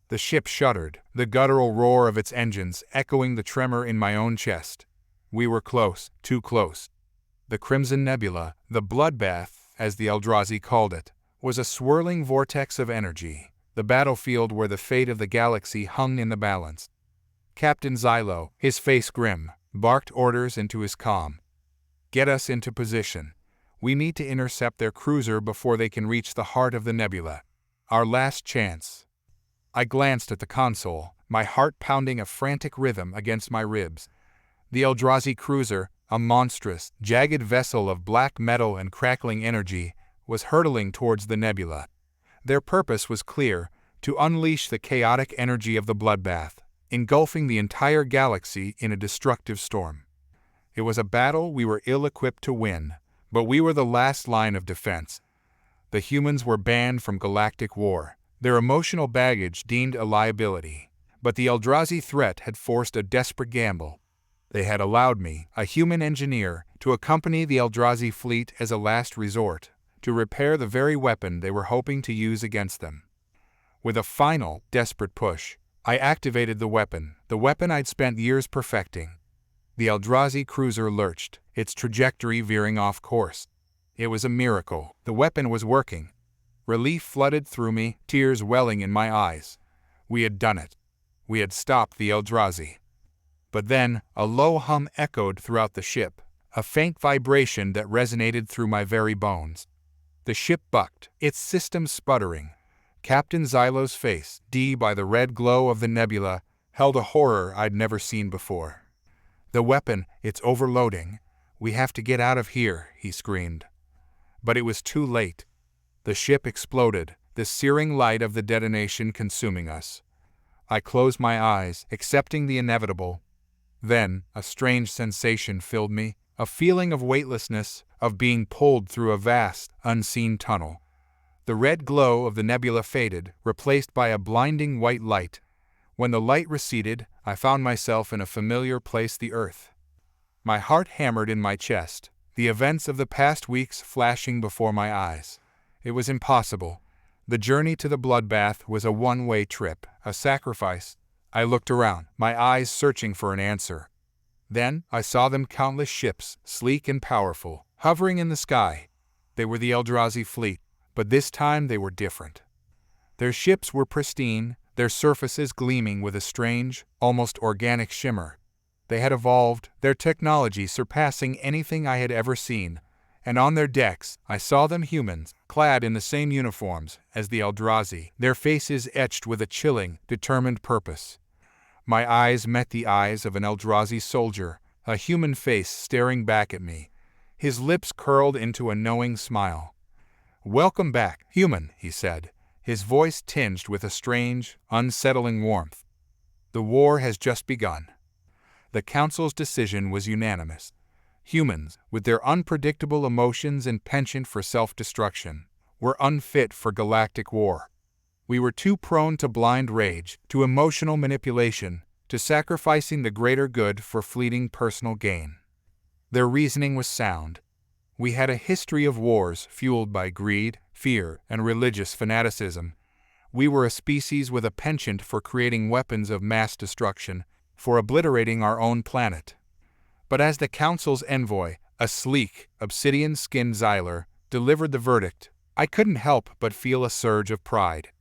The ship shuddered, the guttural roar of its engines echoing the tremor in my own chest. We were close, too close. The Crimson Nebula, the bloodbath, as the Eldrazi called it, was a swirling vortex of energy, the battlefield where the fate of the galaxy hung in the balance. Captain Xylo, his face grim, barked orders into his comm. "Get us into position. We need to intercept their cruiser before they can reach the heart of the nebula. Our last chance." I glanced at the console, my heart pounding a frantic rhythm against my ribs. The Eldrazi cruiser, a monstrous, jagged vessel of black metal and crackling energy, was hurtling towards the nebula. Their purpose was clear, to unleash the chaotic energy of the bloodbath, engulfing the entire galaxy in a destructive storm. It was a battle we were ill-equipped to win, but we were the last line of defense. The humans were banned from galactic war, their emotional baggage deemed a liability, but the Eldrazi threat had forced a desperate gamble. They had allowed me, a human engineer, to accompany the Eldrazi fleet as a last resort, to repair the very weapon they were hoping to use against them. With a final, desperate push, I activated the weapon I'd spent years perfecting. The Eldrazi cruiser lurched, its trajectory veering off course. It was a miracle. The weapon was working. Relief flooded through me, tears welling in my eyes. We had done it. We had stopped the Eldrazi. But then, a low hum echoed throughout the ship, a faint vibration that resonated through my very bones. The ship bucked, its systems sputtering. Captain Xylo's face, deep by the red glow of the nebula, held a horror I'd never seen before. "The weapon, it's overloading. We have to get out of here," he screamed. But it was too late. The ship exploded, the searing light of the detonation consuming us. I closed my eyes, accepting the inevitable. Then, a strange sensation filled me, a feeling of weightlessness, of being pulled through a vast, unseen tunnel. The red glow of the nebula faded, replaced by a blinding white light. When the light receded, I found myself in a familiar place, the Earth. My heart hammered in my chest, the events of the past weeks flashing before my eyes. It was impossible. The journey to the bloodbath was a one-way trip, a sacrifice. I looked around, my eyes searching for an answer. Then I saw them countless ships, sleek and powerful, hovering in the sky. They were the Eldrazi fleet, but this time they were different. Their ships were pristine, their surfaces gleaming with a strange, almost organic shimmer. They had evolved, their technology surpassing anything I had ever seen, and on their decks I saw them humans, clad in the same uniforms as the Eldrazi, their faces etched with a chilling, determined purpose. My eyes met the eyes of an Eldrazi soldier, a human face staring back at me. His lips curled into a knowing smile. "Welcome back, human," he said, his voice tinged with a strange, unsettling warmth. "The war has just begun." The Council's decision was unanimous. Humans, with their unpredictable emotions and penchant for self-destruction, were unfit for galactic war. We were too prone to blind rage, to emotional manipulation, to sacrificing the greater good for fleeting personal gain. Their reasoning was sound. We had a history of wars fueled by greed, fear, and religious fanaticism. We were a species with a penchant for creating weapons of mass destruction, for obliterating our own planet. But as the Council's envoy, a sleek, obsidian-skinned Xyler, delivered the verdict, I couldn't help but feel a surge of pride.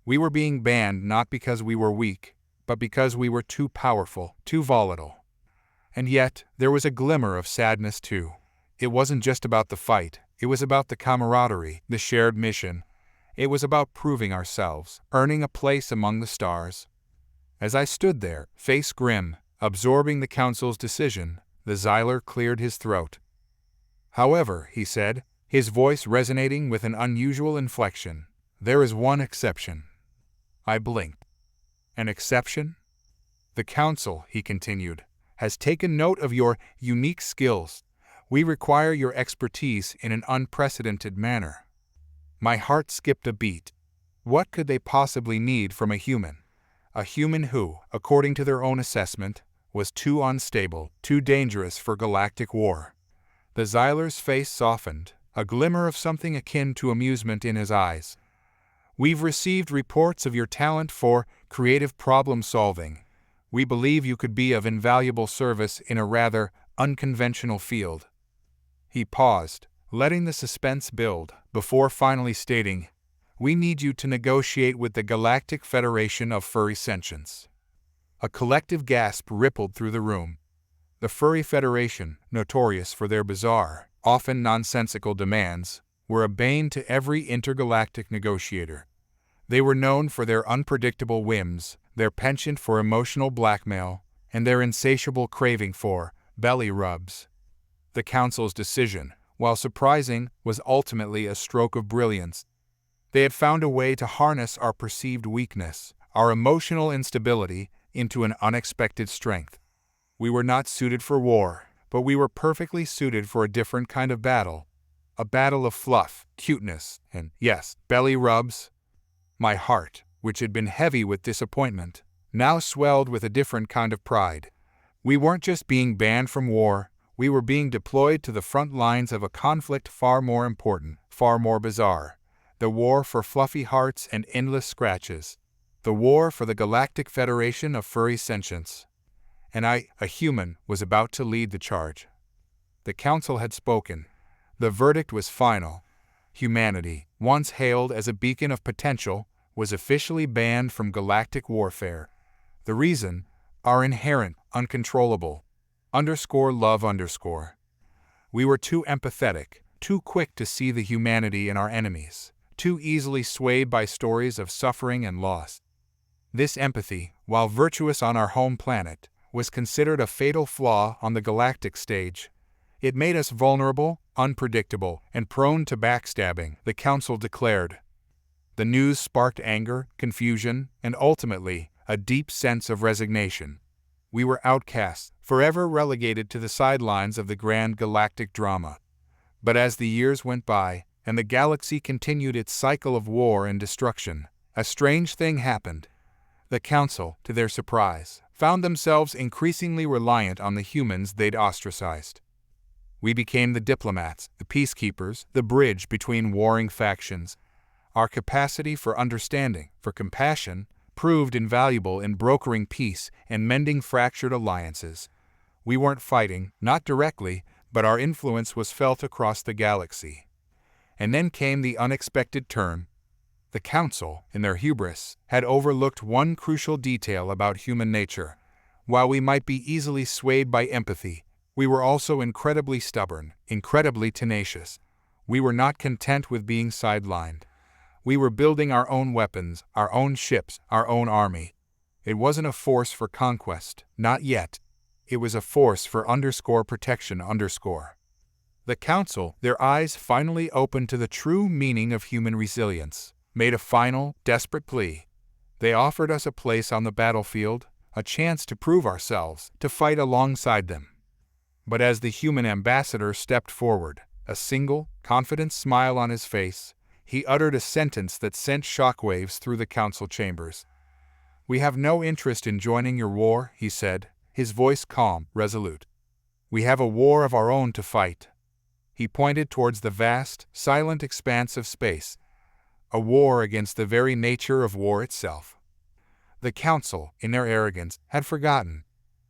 We were being banned not because we were weak, but because we were too powerful, too volatile. And yet, there was a glimmer of sadness too. It wasn't just about the fight, it was about the camaraderie, the shared mission. It was about proving ourselves, earning a place among the stars. As I stood there, face grim, absorbing the Council's decision, the Xyler cleared his throat. "However," he said, his voice resonating with an unusual inflection, "there is one exception." I blinked. "An exception?" "The Council," he continued, "has taken note of your unique skills. We require your expertise in an unprecedented manner." My heart skipped a beat. What could they possibly need from a human? A human who, according to their own assessment, was too unstable, too dangerous for galactic war. The Xyler's face softened, a glimmer of something akin to amusement in his eyes. "We've received reports of your talent for creative problem-solving. We believe you could be of invaluable service in a rather unconventional field." He paused, letting the suspense build, before finally stating, "We need you to negotiate with the Galactic Federation of Furry Sentients." A collective gasp rippled through the room. The Furry Federation, notorious for their bizarre, often nonsensical demands, were a bane to every intergalactic negotiator. They were known for their unpredictable whims, their penchant for emotional blackmail, and their insatiable craving for belly rubs. The Council's decision, while surprising, was ultimately a stroke of brilliance. They had found a way to harness our perceived weakness, our emotional instability, into an unexpected strength. We were not suited for war, but we were perfectly suited for a different kind of battle. A battle of fluff, cuteness, and, yes, belly rubs. My heart, which had been heavy with disappointment, now swelled with a different kind of pride. We weren't just being banned from war, we were being deployed to the front lines of a conflict far more important, far more bizarre. The war for fluffy hearts and endless scratches. The war for the Galactic Federation of Furry Sentients. And I, a human, was about to lead the charge. The Council had spoken. The verdict was final. Humanity, once hailed as a beacon of potential, was officially banned from galactic warfare. The reason? Our inherent, uncontrollable, _love_. We were too empathetic, too quick to see the humanity in our enemies, too easily swayed by stories of suffering and loss. This empathy, while virtuous on our home planet, was considered a fatal flaw on the galactic stage. It made us vulnerable, unpredictable, and prone to backstabbing, the Council declared. The news sparked anger, confusion, and ultimately, a deep sense of resignation. We were outcasts, forever relegated to the sidelines of the grand galactic drama. But as the years went by, and the galaxy continued its cycle of war and destruction, a strange thing happened. The Council, to their surprise, found themselves increasingly reliant on the humans they'd ostracized. We became the diplomats, the peacekeepers, the bridge between warring factions. Our capacity for understanding, for compassion, proved invaluable in brokering peace and mending fractured alliances. We weren't fighting, not directly, but our influence was felt across the galaxy. And then came the unexpected turn. The Council, in their hubris, had overlooked one crucial detail about human nature. While we might be easily swayed by empathy, we were also incredibly stubborn, incredibly tenacious. We were not content with being sidelined. We were building our own weapons, our own ships, our own army. It wasn't a force for conquest, not yet. It was a force for _protection _. The Council, their eyes finally opened to the true meaning of human resilience, made a final, desperate plea. They offered us a place on the battlefield, a chance to prove ourselves, to fight alongside them. But as the human ambassador stepped forward, a single, confident smile on his face, he uttered a sentence that sent shockwaves through the council chambers. "We have no interest in joining your war," he said, his voice calm, resolute. "We have a war of our own to fight." He pointed towards the vast, silent expanse of space, a war against the very nature of war itself. The council, in their arrogance, had forgotten.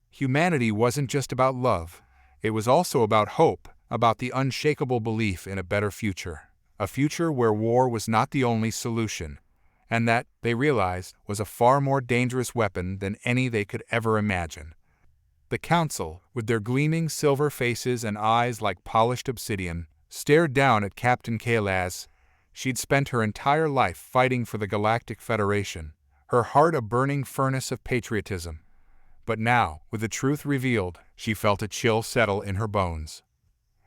Humanity wasn't just about love. It was also about hope, about the unshakable belief in a better future. A future where war was not the only solution, and that, they realized, was a far more dangerous weapon than any they could ever imagine. The council, with their gleaming silver faces and eyes like polished obsidian, stared down at Captain Kahlaz. She'd spent her entire life fighting for the Galactic Federation, her heart a burning furnace of patriotism. But now, with the truth revealed, she felt a chill settle in her bones.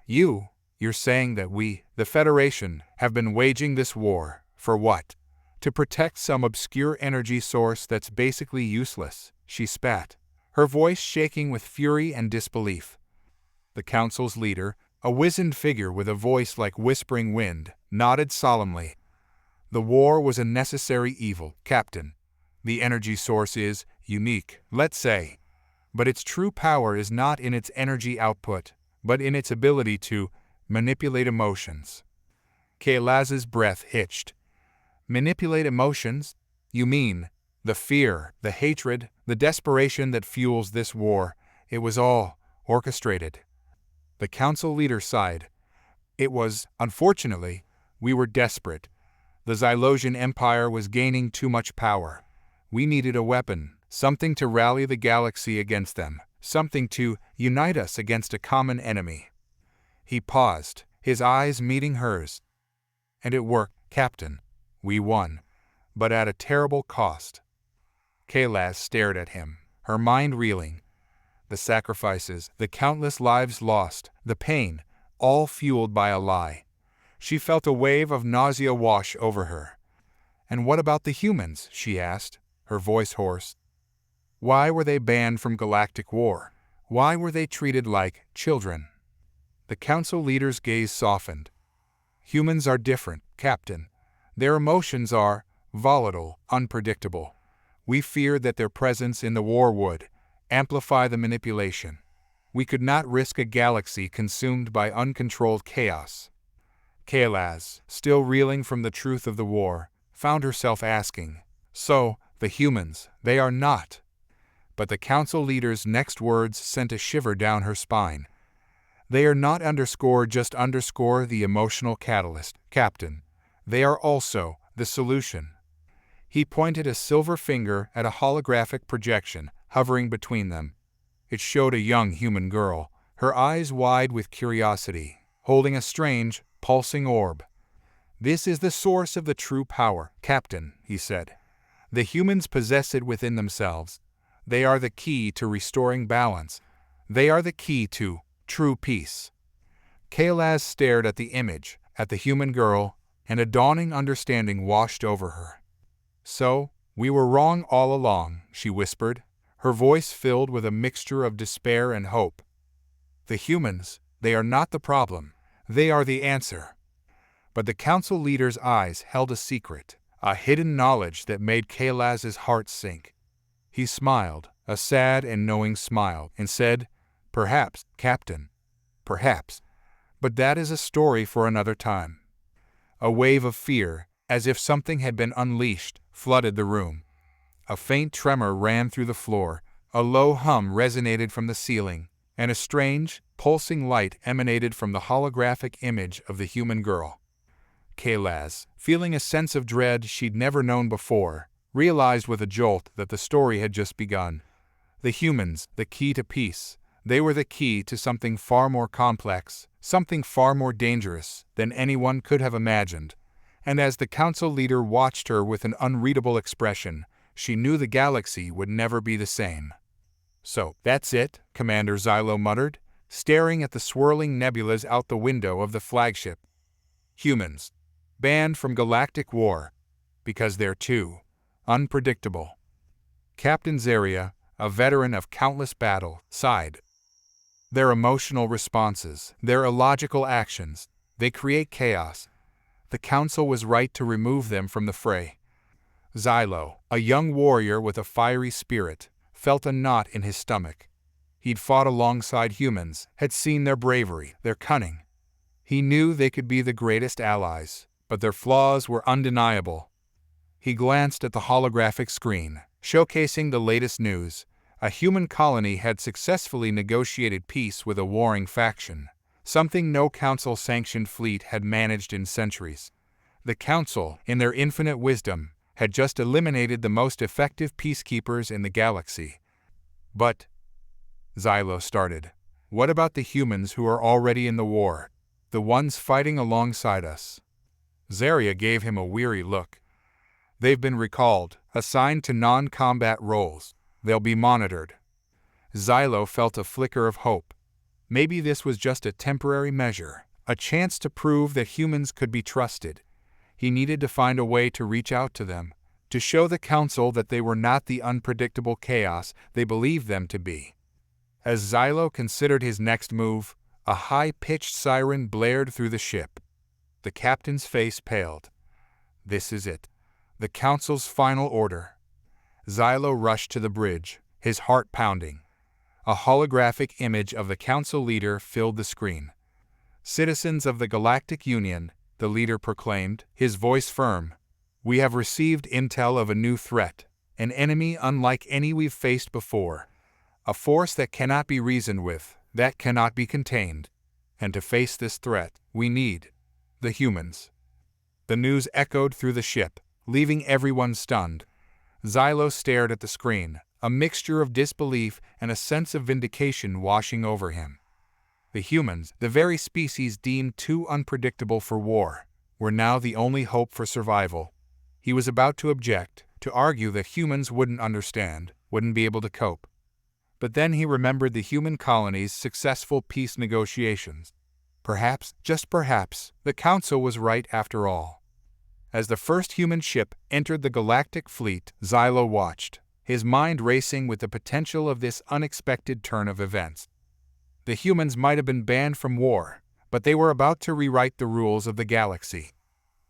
You're saying that we, the Federation, have been waging this war, for what? To protect some obscure energy source that's basically useless, she spat, her voice shaking with fury and disbelief. The council's leader, a wizened figure with a voice like whispering wind, nodded solemnly. "The war was a necessary evil, Captain. The energy source is unique, let's say. But its true power is not in its energy output, but in its ability to manipulate emotions." Kahlaz's breath hitched. "Manipulate emotions? You mean the fear, the hatred, the desperation that fuels this war? It was all orchestrated." The council leader sighed. "It was, unfortunately, we were desperate. The Xylosian Empire was gaining too much power. We needed a weapon, something to rally the galaxy against them, something to unite us against a common enemy." He paused, his eyes meeting hers. "And it worked, Captain. We won, but at a terrible cost." Kahlaz stared at him, her mind reeling. The sacrifices, the countless lives lost, the pain, all fueled by a lie. She felt a wave of nausea wash over her. "And what about the humans?" she asked, her voice hoarse. "Why were they banned from galactic war? Why were they treated like children?" The council leader's gaze softened. "Humans are different, Captain. Their emotions are volatile, unpredictable. We feared that their presence in the war would amplify the manipulation. We could not risk a galaxy consumed by uncontrolled chaos." Kahlaz, still reeling from the truth of the war, found herself asking, "So, the humans, they are not?" But the council leader's next words sent a shiver down her spine. "They are not just the emotional catalyst, Captain. They are also the solution." He pointed a silver finger at a holographic projection hovering between them. It showed a young human girl, her eyes wide with curiosity, holding a strange, pulsing orb. "This is the source of the true power, Captain," he said. "The humans possess it within themselves. They are the key to restoring balance. They are the key to true peace." Kahlaz stared at the image, at the human girl, and a dawning understanding washed over her. "So, we were wrong all along," she whispered, her voice filled with a mixture of despair and hope. "The humans, they are not the problem. They are the answer." But the council leader's eyes held a secret, a hidden knowledge that made Kahlaz's heart sink. He smiled, a sad and knowing smile, and said, "Perhaps, Captain. Perhaps. But that is a story for another time." A wave of fear, as if something had been unleashed, flooded the room. A faint tremor ran through the floor, a low hum resonated from the ceiling, and a strange, pulsing light emanated from the holographic image of the human girl. Kaylaz, feeling a sense of dread she'd never known before, realized with a jolt that the story had just begun. The humans, the key to peace. They were the key to something far more complex, something far more dangerous than anyone could have imagined. And as the council leader watched her with an unreadable expression, she knew the galaxy would never be the same. "So, that's it," Commander Xylo muttered, staring at the swirling nebulas out the window of the flagship. "Humans. Banned from galactic war. Because they're too unpredictable." Captain Zaria, a veteran of countless battles, sighed. "Their emotional responses, their illogical actions, they create chaos. The council was right to remove them from the fray." Xylo, a young warrior with a fiery spirit, felt a knot in his stomach. He'd fought alongside humans, had seen their bravery, their cunning. He knew they could be the greatest allies, but their flaws were undeniable. He glanced at the holographic screen, showcasing the latest news. A human colony had successfully negotiated peace with a warring faction, something no council-sanctioned fleet had managed in centuries. The council, in their infinite wisdom, had just eliminated the most effective peacekeepers in the galaxy. "But," Xylo started, "what about the humans who are already in the war? The ones fighting alongside us?" Zaria gave him a weary look. "They've been recalled, assigned to non-combat roles. They'll be monitored." Xylo felt a flicker of hope. Maybe this was just a temporary measure, a chance to prove that humans could be trusted. He needed to find a way to reach out to them, to show the council that they were not the unpredictable chaos they believed them to be. As Xylo considered his next move, a high-pitched siren blared through the ship. The captain's face paled. This is it. The council's final order. Xylo rushed to the bridge, his heart pounding. A holographic image of the council leader filled the screen. "Citizens of the Galactic Union," the leader proclaimed, his voice firm, "we have received intel of a new threat, an enemy unlike any we've faced before, a force that cannot be reasoned with, that cannot be contained. And to face this threat, we need the humans." The news echoed through the ship, leaving everyone stunned. Xylo stared at the screen, a mixture of disbelief and a sense of vindication washing over him. The humans, the very species deemed too unpredictable for war, were now the only hope for survival. He was about to object, to argue that humans wouldn't understand, wouldn't be able to cope. But then he remembered the human colony's successful peace negotiations. Perhaps, just perhaps, the council was right after all. As the first human ship entered the galactic fleet, Xylo watched, his mind racing with the potential of this unexpected turn of events. The humans might have been banned from war, but they were about to rewrite the rules of the galaxy.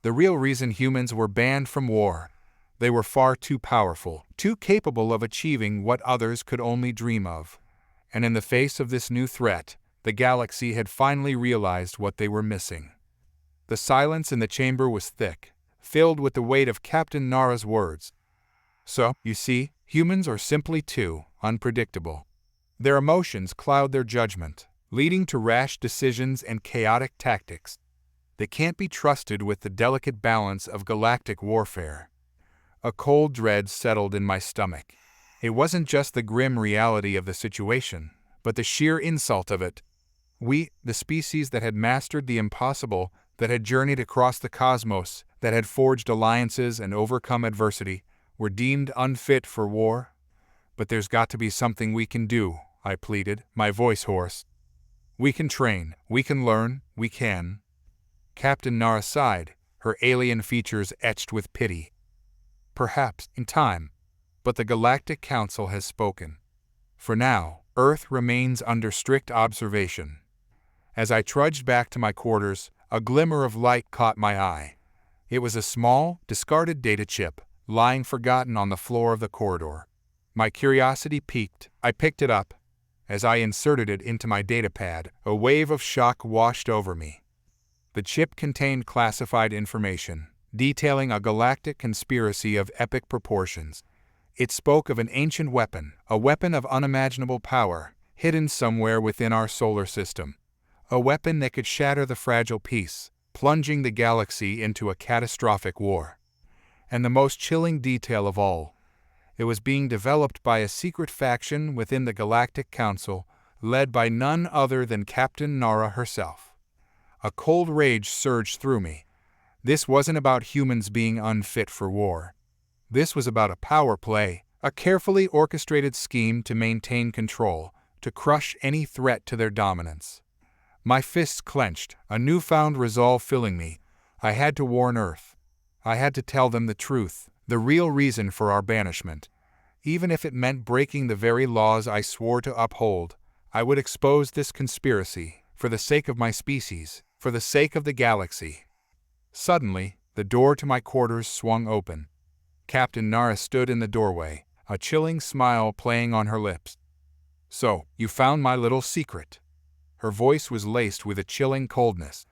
The real reason humans were banned from war: they were far too powerful, too capable of achieving what others could only dream of. And in the face of this new threat, the galaxy had finally realized what they were missing. The silence in the chamber was thick, filled with the weight of Captain Nara's words. "So, you see, humans are simply too unpredictable. Their emotions cloud their judgment, leading to rash decisions and chaotic tactics. They can't be trusted with the delicate balance of galactic warfare." A cold dread settled in my stomach. It wasn't just the grim reality of the situation, but the sheer insult of it. We, the species that had mastered the impossible, that had journeyed across the cosmos, that had forged alliances and overcome adversity, were deemed unfit for war. "But there's got to be something we can do," I pleaded, my voice hoarse. "We can train, we can learn, we can." Captain Nara sighed, her alien features etched with pity. "Perhaps, in time. But the Galactic Council has spoken. For now, Earth remains under strict observation." As I trudged back to my quarters, a glimmer of light caught my eye. It was a small, discarded data chip, lying forgotten on the floor of the corridor. My curiosity piqued. I picked it up. As I inserted it into my datapad, a wave of shock washed over me. The chip contained classified information, detailing a galactic conspiracy of epic proportions. It spoke of an ancient weapon, a weapon of unimaginable power, hidden somewhere within our solar system. A weapon that could shatter the fragile peace, plunging the galaxy into a catastrophic war. And the most chilling detail of all, it was being developed by a secret faction within the Galactic Council, led by none other than Captain Nara herself. A cold rage surged through me. This wasn't about humans being unfit for war. This was about a power play, a carefully orchestrated scheme to maintain control, to crush any threat to their dominance. My fists clenched, a newfound resolve filling me. I had to warn Earth. I had to tell them the truth, the real reason for our banishment. Even if it meant breaking the very laws I swore to uphold, I would expose this conspiracy, for the sake of my species, for the sake of the galaxy. Suddenly, the door to my quarters swung open. Captain Nara stood in the doorway, a chilling smile playing on her lips. "So, you found my little secret." Her voice was laced with a chilling coldness.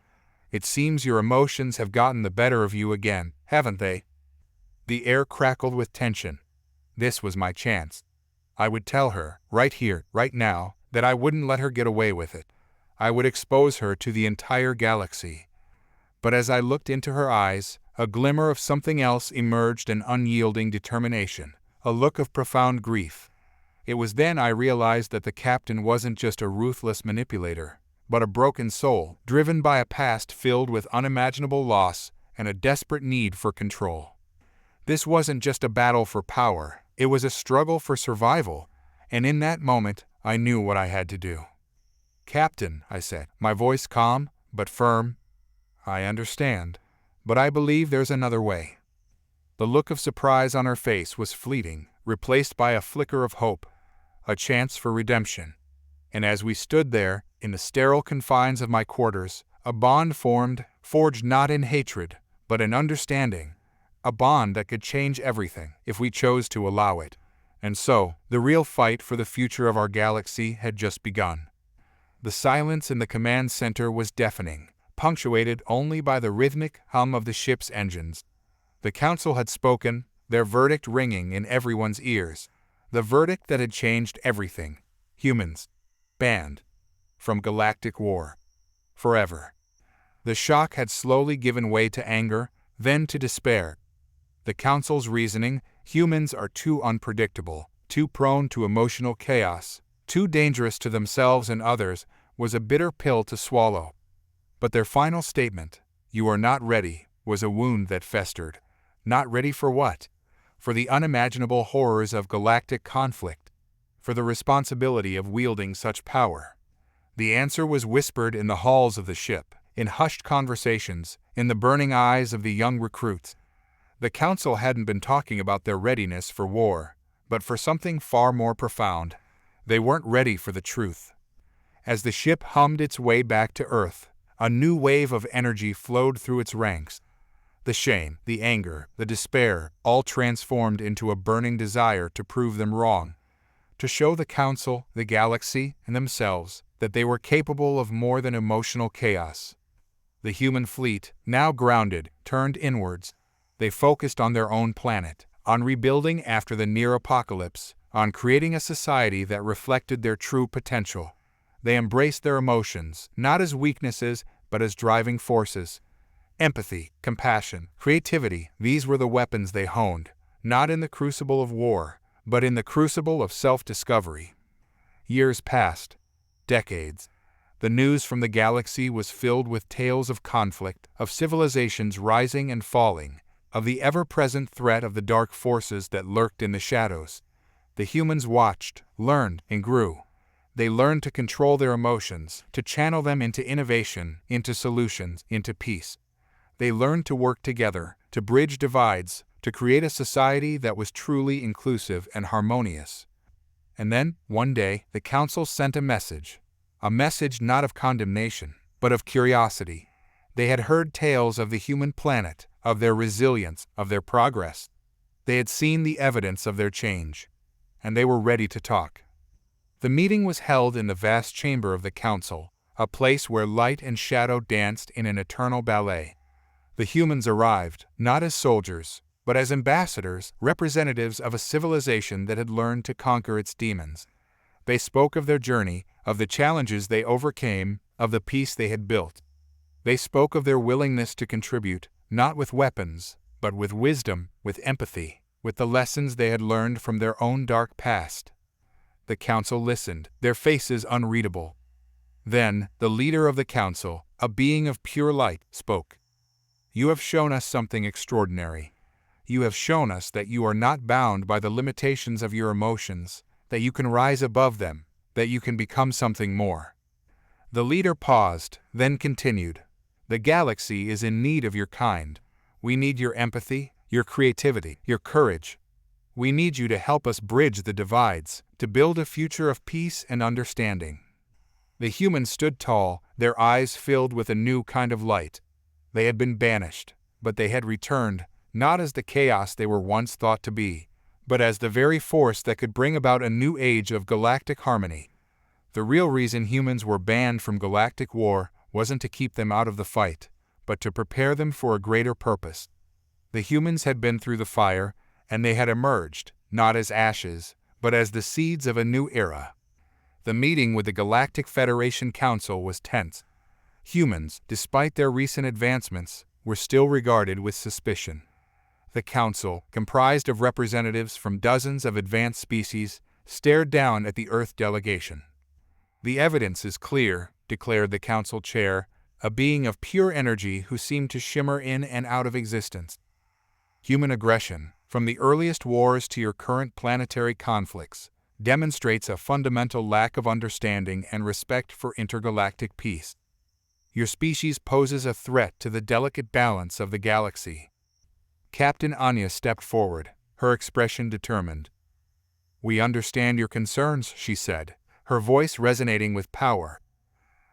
"It seems your emotions have gotten the better of you again, haven't they?" The air crackled with tension. This was my chance. I would tell her, right here, right now, that I wouldn't let her get away with it. I would expose her to the entire galaxy. But as I looked into her eyes, a glimmer of something else emerged, an unyielding determination, a look of profound grief. It was then I realized that the captain wasn't just a ruthless manipulator, but a broken soul, driven by a past filled with unimaginable loss and a desperate need for control. This wasn't just a battle for power, it was a struggle for survival, and in that moment, I knew what I had to do. "Captain," I said, my voice calm but firm, "I understand, but I believe there's another way." The look of surprise on her face was fleeting, replaced by a flicker of hope, a chance for redemption. And as we stood there, in the sterile confines of my quarters, a bond formed, forged not in hatred, but in understanding, a bond that could change everything, if we chose to allow it. And so, the real fight for the future of our galaxy had just begun. The silence in the command center was deafening, punctuated only by the rhythmic hum of the ship's engines. The council had spoken, their verdict ringing in everyone's ears. The verdict that had changed everything. Humans. Banned. From galactic war. Forever. The shock had slowly given way to anger, then to despair. The council's reasoning, humans are too unpredictable, too prone to emotional chaos, too dangerous to themselves and others, was a bitter pill to swallow. But their final statement, "You are not ready," was a wound that festered. Not ready for what? For the unimaginable horrors of galactic conflict, for the responsibility of wielding such power. The answer was whispered in the halls of the ship, in hushed conversations, in the burning eyes of the young recruits. The council hadn't been talking about their readiness for war, but for something far more profound. They weren't ready for the truth. As the ship hummed its way back to Earth, a new wave of energy flowed through its ranks. The shame, the anger, the despair, all transformed into a burning desire to prove them wrong, to show the Council, the galaxy, and themselves that they were capable of more than emotional chaos. The human fleet, now grounded, turned inwards. They focused on their own planet, on rebuilding after the near apocalypse, on creating a society that reflected their true potential. They embraced their emotions, not as weaknesses, but as driving forces. Empathy, compassion, creativity, these were the weapons they honed, not in the crucible of war, but in the crucible of self-discovery. Years passed. Decades. The news from the galaxy was filled with tales of conflict, of civilizations rising and falling, of the ever-present threat of the dark forces that lurked in the shadows. The humans watched, learned, and grew. They learned to control their emotions, to channel them into innovation, into solutions, into peace. They learned to work together, to bridge divides, to create a society that was truly inclusive and harmonious. And then, one day, the Council sent a message not of condemnation, but of curiosity. They had heard tales of the human planet, of their resilience, of their progress. They had seen the evidence of their change, and they were ready to talk. The meeting was held in the vast chamber of the Council, a place where light and shadow danced in an eternal ballet. The humans arrived, not as soldiers, but as ambassadors, representatives of a civilization that had learned to conquer its demons. They spoke of their journey, of the challenges they overcame, of the peace they had built. They spoke of their willingness to contribute, not with weapons, but with wisdom, with empathy, with the lessons they had learned from their own dark past. The council listened, their faces unreadable. Then, the leader of the council, a being of pure light, spoke. "You have shown us something extraordinary. You have shown us that you are not bound by the limitations of your emotions, that you can rise above them, that you can become something more." The leader paused, then continued. "The galaxy is in need of your kind. We need your empathy, your creativity, your courage. We need you to help us bridge the divides, to build a future of peace and understanding." The humans stood tall, their eyes filled with a new kind of light. They had been banished, but they had returned, not as the chaos they were once thought to be, but as the very force that could bring about a new age of galactic harmony. The real reason humans were banned from galactic war wasn't to keep them out of the fight, but to prepare them for a greater purpose. The humans had been through the fire, and they had emerged, not as ashes, but as the seeds of a new era. The meeting with the Galactic Federation Council was tense. Humans, despite their recent advancements, were still regarded with suspicion. The council, comprised of representatives from dozens of advanced species, stared down at the Earth delegation. "The evidence is clear," declared the council chair, a being of pure energy who seemed to shimmer in and out of existence. "Human aggression, from the earliest wars to your current planetary conflicts, demonstrates a fundamental lack of understanding and respect for intergalactic peace. Your species poses a threat to the delicate balance of the galaxy." Captain Anya stepped forward, her expression determined. "We understand your concerns," she said, her voice resonating with power.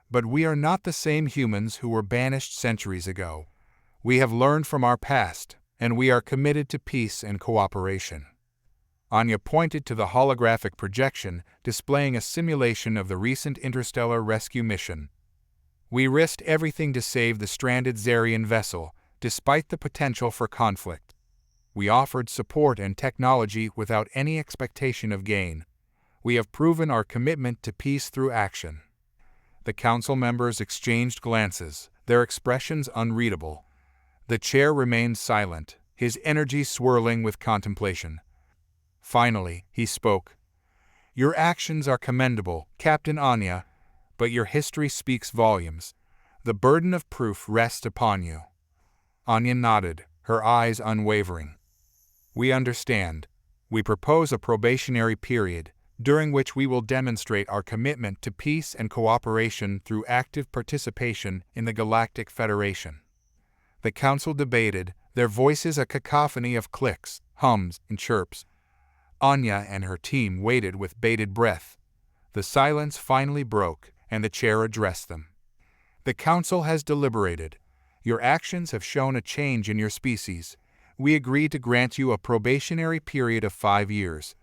"But we are not the same humans who were banished centuries ago. We have learned from our past, and we are committed to peace and cooperation." Anya pointed to the holographic projection displaying a simulation of the recent Interstellar rescue mission. "We risked everything to save the stranded Zarian vessel, despite the potential for conflict. We offered support and technology without any expectation of gain. We have proven our commitment to peace through action." The council members exchanged glances, their expressions unreadable. The chair remained silent, his energy swirling with contemplation. Finally, he spoke. "Your actions are commendable, Captain Anya, but your history speaks volumes. The burden of proof rests upon you." Anya nodded, her eyes unwavering. "We understand. We propose a probationary period, during which we will demonstrate our commitment to peace and cooperation through active participation in the Galactic Federation." The council debated, their voices a cacophony of clicks, hums, and chirps. Anya and her team waited with bated breath. The silence finally broke, and the chair addressed them. "The council has deliberated. Your actions have shown a change in your species. We agree to grant you a probationary period of 5 years.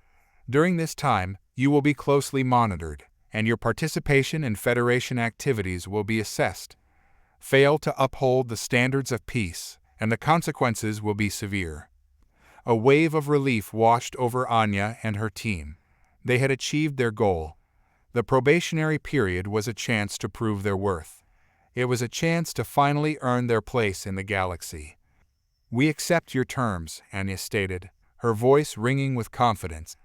During this time, you will be closely monitored, and your participation in Federation activities will be assessed. Fail to uphold the standards of peace, and the consequences will be severe." A wave of relief washed over Anya and her team. They had achieved their goal. The probationary period was a chance to prove their worth. It was a chance to finally earn their place in the galaxy. "We accept your terms," Anya stated, her voice ringing with confidence.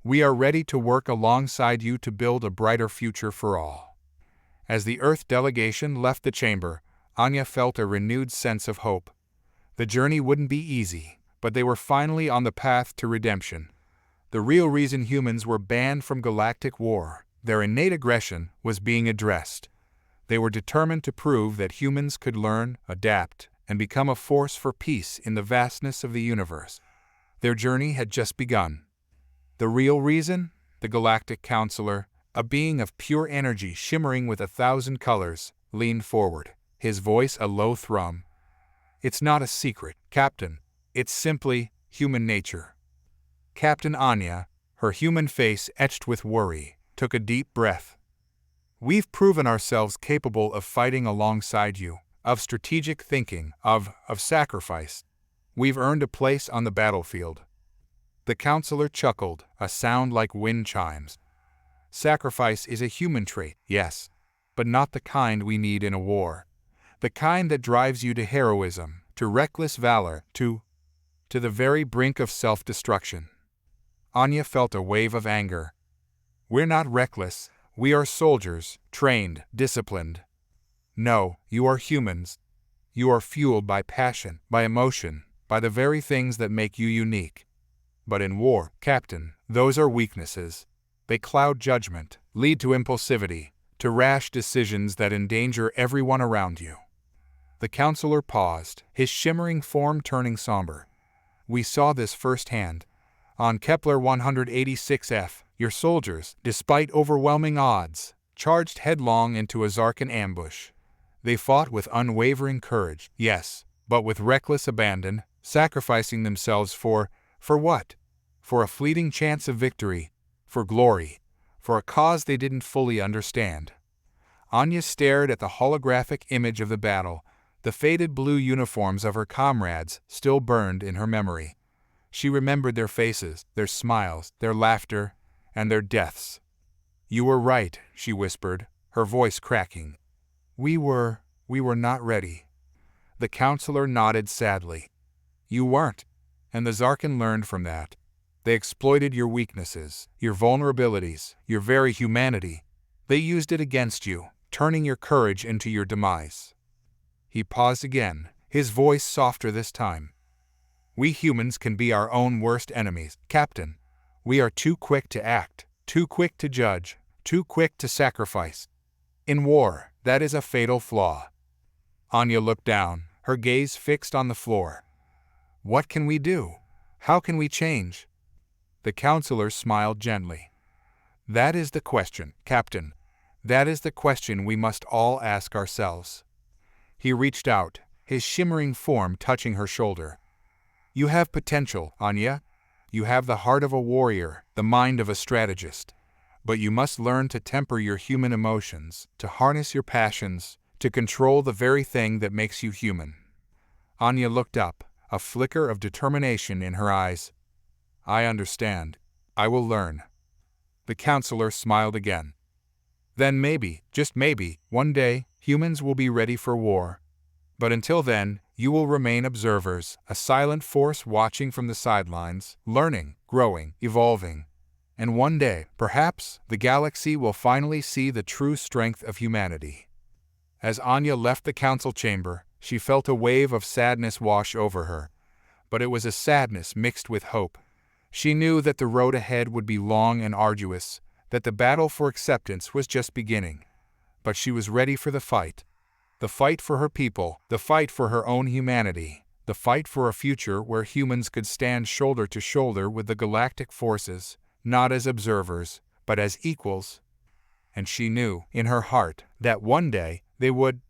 "We are ready to work alongside you to build a brighter future for all." As the Earth delegation left the chamber, Anya felt a renewed sense of hope. The journey wouldn't be easy, but they were finally on the path to redemption. The real reason humans were banned from galactic war, their innate aggression, was being addressed. They were determined to prove that humans could learn, adapt, and become a force for peace in the vastness of the universe. Their journey had just begun. The real reason? The Galactic Counselor, a being of pure energy shimmering with 1,000 colors, leaned forward, his voice a low thrum. "It's not a secret, Captain. It's simply human nature." Captain Anya, her human face etched with worry, took a deep breath. "We've proven ourselves capable of fighting alongside you, of strategic thinking, of sacrifice. We've earned a place on the battlefield." The counselor chuckled, a sound like wind chimes. Sacrifice is a human trait, yes, but not the kind we need in a war. The kind that drives you to heroism, to reckless valor, to the very brink of self-destruction. Anya felt a wave of anger. We're not reckless, we are soldiers, trained, disciplined. No, you are humans. You are fueled by passion, by emotion, by the very things that make you unique. But in war, Captain, those are weaknesses. They cloud judgment, lead to impulsivity, to rash decisions that endanger everyone around you. The counselor paused, his shimmering form turning somber. We saw this firsthand. On Kepler 186F, your soldiers, despite overwhelming odds, charged headlong into a Zarkan ambush. They fought with unwavering courage, yes, but with reckless abandon, sacrificing themselves for what? For a fleeting chance of victory, for glory, for a cause they didn't fully understand. Anya stared at the holographic image of the battle. The faded blue uniforms of her comrades still burned in her memory. She remembered their faces, their smiles, their laughter, and their deaths. You were right, she whispered, her voice cracking. We were not ready. The counselor nodded sadly. You weren't, and the Zarkan learned from that. They exploited your weaknesses, your vulnerabilities, your very humanity. They used it against you, turning your courage into your demise. He paused again, his voice softer this time. We humans can be our own worst enemies, Captain. We are too quick to act, too quick to judge, too quick to sacrifice. In war, that is a fatal flaw. Anya looked down, her gaze fixed on the floor. What can we do? How can we change? The counselor smiled gently. That is the question, Captain. That is the question we must all ask ourselves. He reached out, his shimmering form touching her shoulder. You have potential, Anya. You have the heart of a warrior, the mind of a strategist. But you must learn to temper your human emotions, to harness your passions, to control the very thing that makes you human. Anya looked up, a flicker of determination in her eyes. I understand. I will learn. The counselor smiled again. Then maybe, just maybe, one day, humans will be ready for war. But until then, you will remain observers, a silent force watching from the sidelines, learning, growing, evolving. And one day, perhaps, the galaxy will finally see the true strength of humanity. As Anya left the council chamber, she felt a wave of sadness wash over her. But it was a sadness mixed with hope. She knew that the road ahead would be long and arduous, that the battle for acceptance was just beginning. But she was ready for the fight for her people, the fight for her own humanity, the fight for a future where humans could stand shoulder to shoulder with the galactic forces, not as observers, but as equals. And she knew, in her heart, that one day they would.